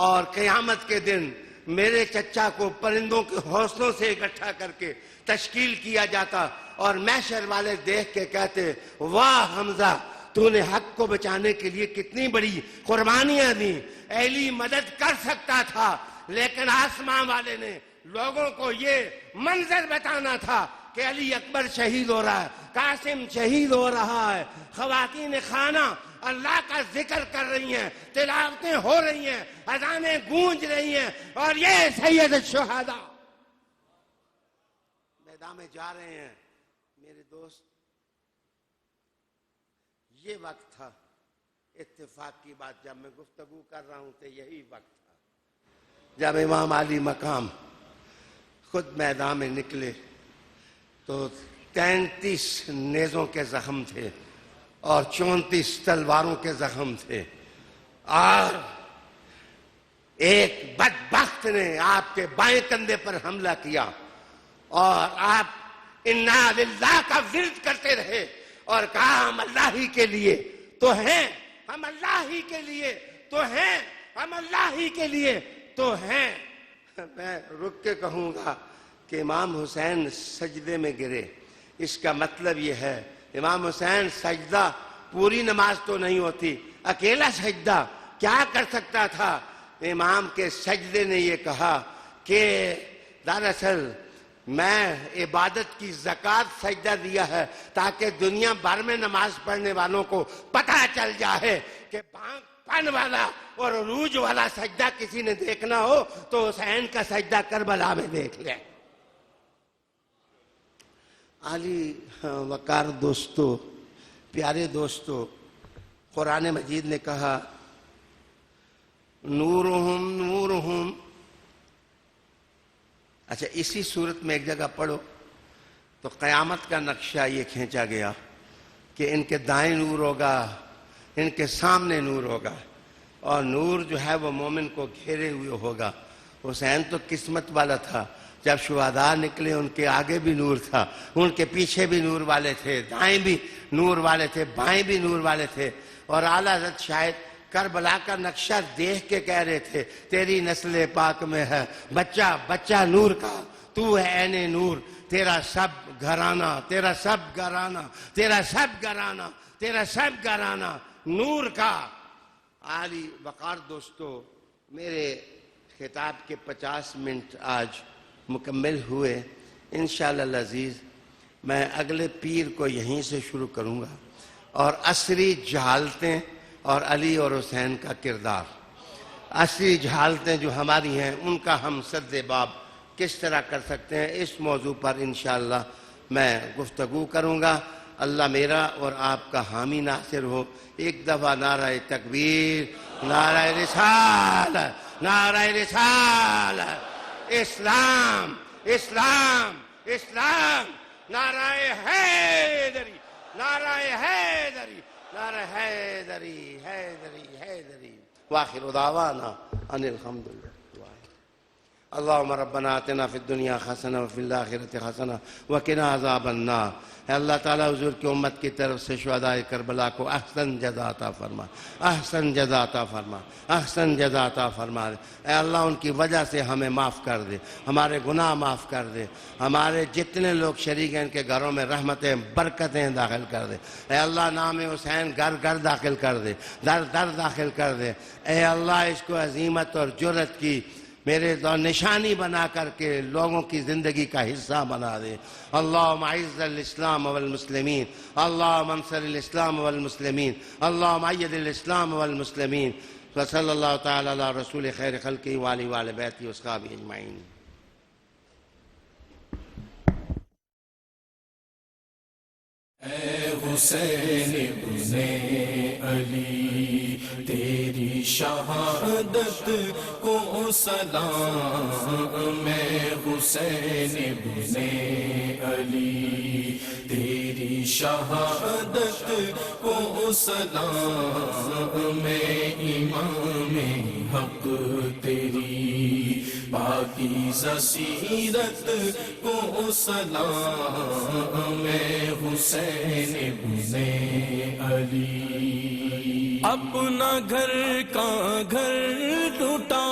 اور قیامت کے دن میرے چچا کو پرندوں کے حوصلوں سے اکٹھا کر کے تشکیل کیا جاتا اور محشر والے دیکھ کے کہتے، واہ حمزہ تو نے حق کو بچانے کے لیے کتنی بڑی قربانیاں دی. علی مدد کر سکتا تھا لیکن آسمان والے نے لوگوں کو یہ منظر بتانا تھا کہ علی اکبر شہید ہو رہا ہے، قاسم شہید ہو رہا ہے، خواتین خانہ اللہ کا ذکر کر رہی ہیں، تلاوتیں ہو رہی ہیں، اذانیں گونج رہی ہیں، اور یہ سید الشہداء. میں میدان میں جا رہے ہیں میرے دوست، یہ وقت تھا، اتفاق کی بات جب میں گفتگو کر رہا ہوں تو یہی وقت تھا جب امام علی مقام خود میدان میں نکلے تو 33 نیزوں کے زخم تھے اور 34 تلواروں کے زخم تھے، اور ایک بدبخت نے آپ کے بائیں کندھے پر حملہ کیا اور آپ انا للہ کا ورد کرتے رہے اور کہا ہم اللہ ہی کے لیے تو ہیں، ہم اللہ ہی کے لیے تو ہیں، ہم اللہ ہی کے لیے تو ہیں۔ میں رک کے کہوں گا کہ امام حسین سجدے میں گرے، اس کا مطلب یہ ہے امام حسین سجدہ پوری نماز تو نہیں ہوتی، اکیلا سجدہ کیا کر سکتا تھا؟ امام کے سجدے نے یہ کہا کہ دراصل میں عبادت کی زکوٰۃ سجدہ دیا ہے تاکہ دنیا بھر میں نماز پڑھنے والوں کو پتہ چل جائے کہ پن والا اور عروج والا سجدہ کسی نے دیکھنا ہو تو حسین کا سجدہ کربلا میں دیکھ لیں۔ علی وقار دوستو، پیارے دوستو، قرآن مجید نے کہا نورہم نورہم، اچھا اسی صورت میں ایک جگہ پڑھو تو قیامت کا نقشہ یہ کھینچا گیا کہ ان کے دائیں نور ہوگا، ان کے سامنے نور ہوگا، اور نور جو ہے وہ مومن کو گھیرے ہوئے ہوگا۔ حسین تو قسمت والا تھا، جب شہداء نکلے ان کے آگے بھی نور تھا، ان کے پیچھے بھی نور والے تھے، دائیں بھی نور والے تھے، بائیں بھی نور والے تھے، اور اعلیٰ حضرت شاید کربلا کا نقشہ دیکھ کے کہہ رہے تھے تیری نسل پاک میں ہے بچہ بچہ نور کا، تو ہے عین نور، تیرا سب گھرانہ، تیرا سب گھرانہ، تیرا سب گھرانہ، تیرا سب گھرانہ نور کا۔ عالی وقار دوستو، میرے خطاب کے 50 منٹ آج مکمل ہوئے، انشاءاللہ العزیز میں اگلے پیر کو یہیں سے شروع کروں گا، اور عصری جہالتیں اور علی اور حسین کا کردار، عصری جہالتیں جو ہماری ہیں ان کا ہم سد باب کس طرح کر سکتے ہیں، اس موضوع پر انشاءاللہ میں گفتگو کروں گا۔ اللہ میرا اور آپ کا حامی ناصر ہو۔ ایک دفعہ نعرہ تکبیر، نعرہ رسالت، نعرہ رسالت، اسلام اسلام اسلام، نعرہ حیدری، نعرہ حیدری، نعرہ حیدری حیدری حیدری۔ وآخر دعوانا ان الحمد للہ۔ اللہم ربنا آتنا فی الدنیا حسنہ وفی الآخرۃ حسنہ وقنا عذاب النار۔ اے اللہ تعالیٰ حضور کی امت کی طرف سے شہداء کربلا کو احسن جزا عطا فرما، احسن جزا عطا فرما، احسن جزا عطا فرما دے۔ اے اللہ ان کی وجہ سے ہمیں معاف کر دے، ہمارے گناہ معاف کر دے، ہمارے جتنے لوگ شریک ہیں ان کے گھروں میں رحمتیں برکتیں داخل کر دے۔ اے اللہ نام حسین گھر گھر داخل کر دے، در در داخل کر دے۔ اے اللہ اس کو عظیمت اور جرأت کی میرے دو نشانی بنا کر کے لوگوں کی زندگی کا حصہ بنا دے۔ اللہم اعز الاسلام والمسلمین، اللہم انصر الاسلام والمسلمین، اللہم اید الاسلام والمسلمین۔ وصلی اللہ تعالی علی رسول خیر خلقہ وآلہ وآل بیتہ واصحابہ اجمعین۔ اے حسین ابن علی تیری شہادت کو سلام، میں حسین ابن علی تیری شہادت کو سلام، میں امام حق تیری پاکیزہ سیرت کو سلام، میں حسین ابن علی۔ اپنا گھر کا گھر لٹا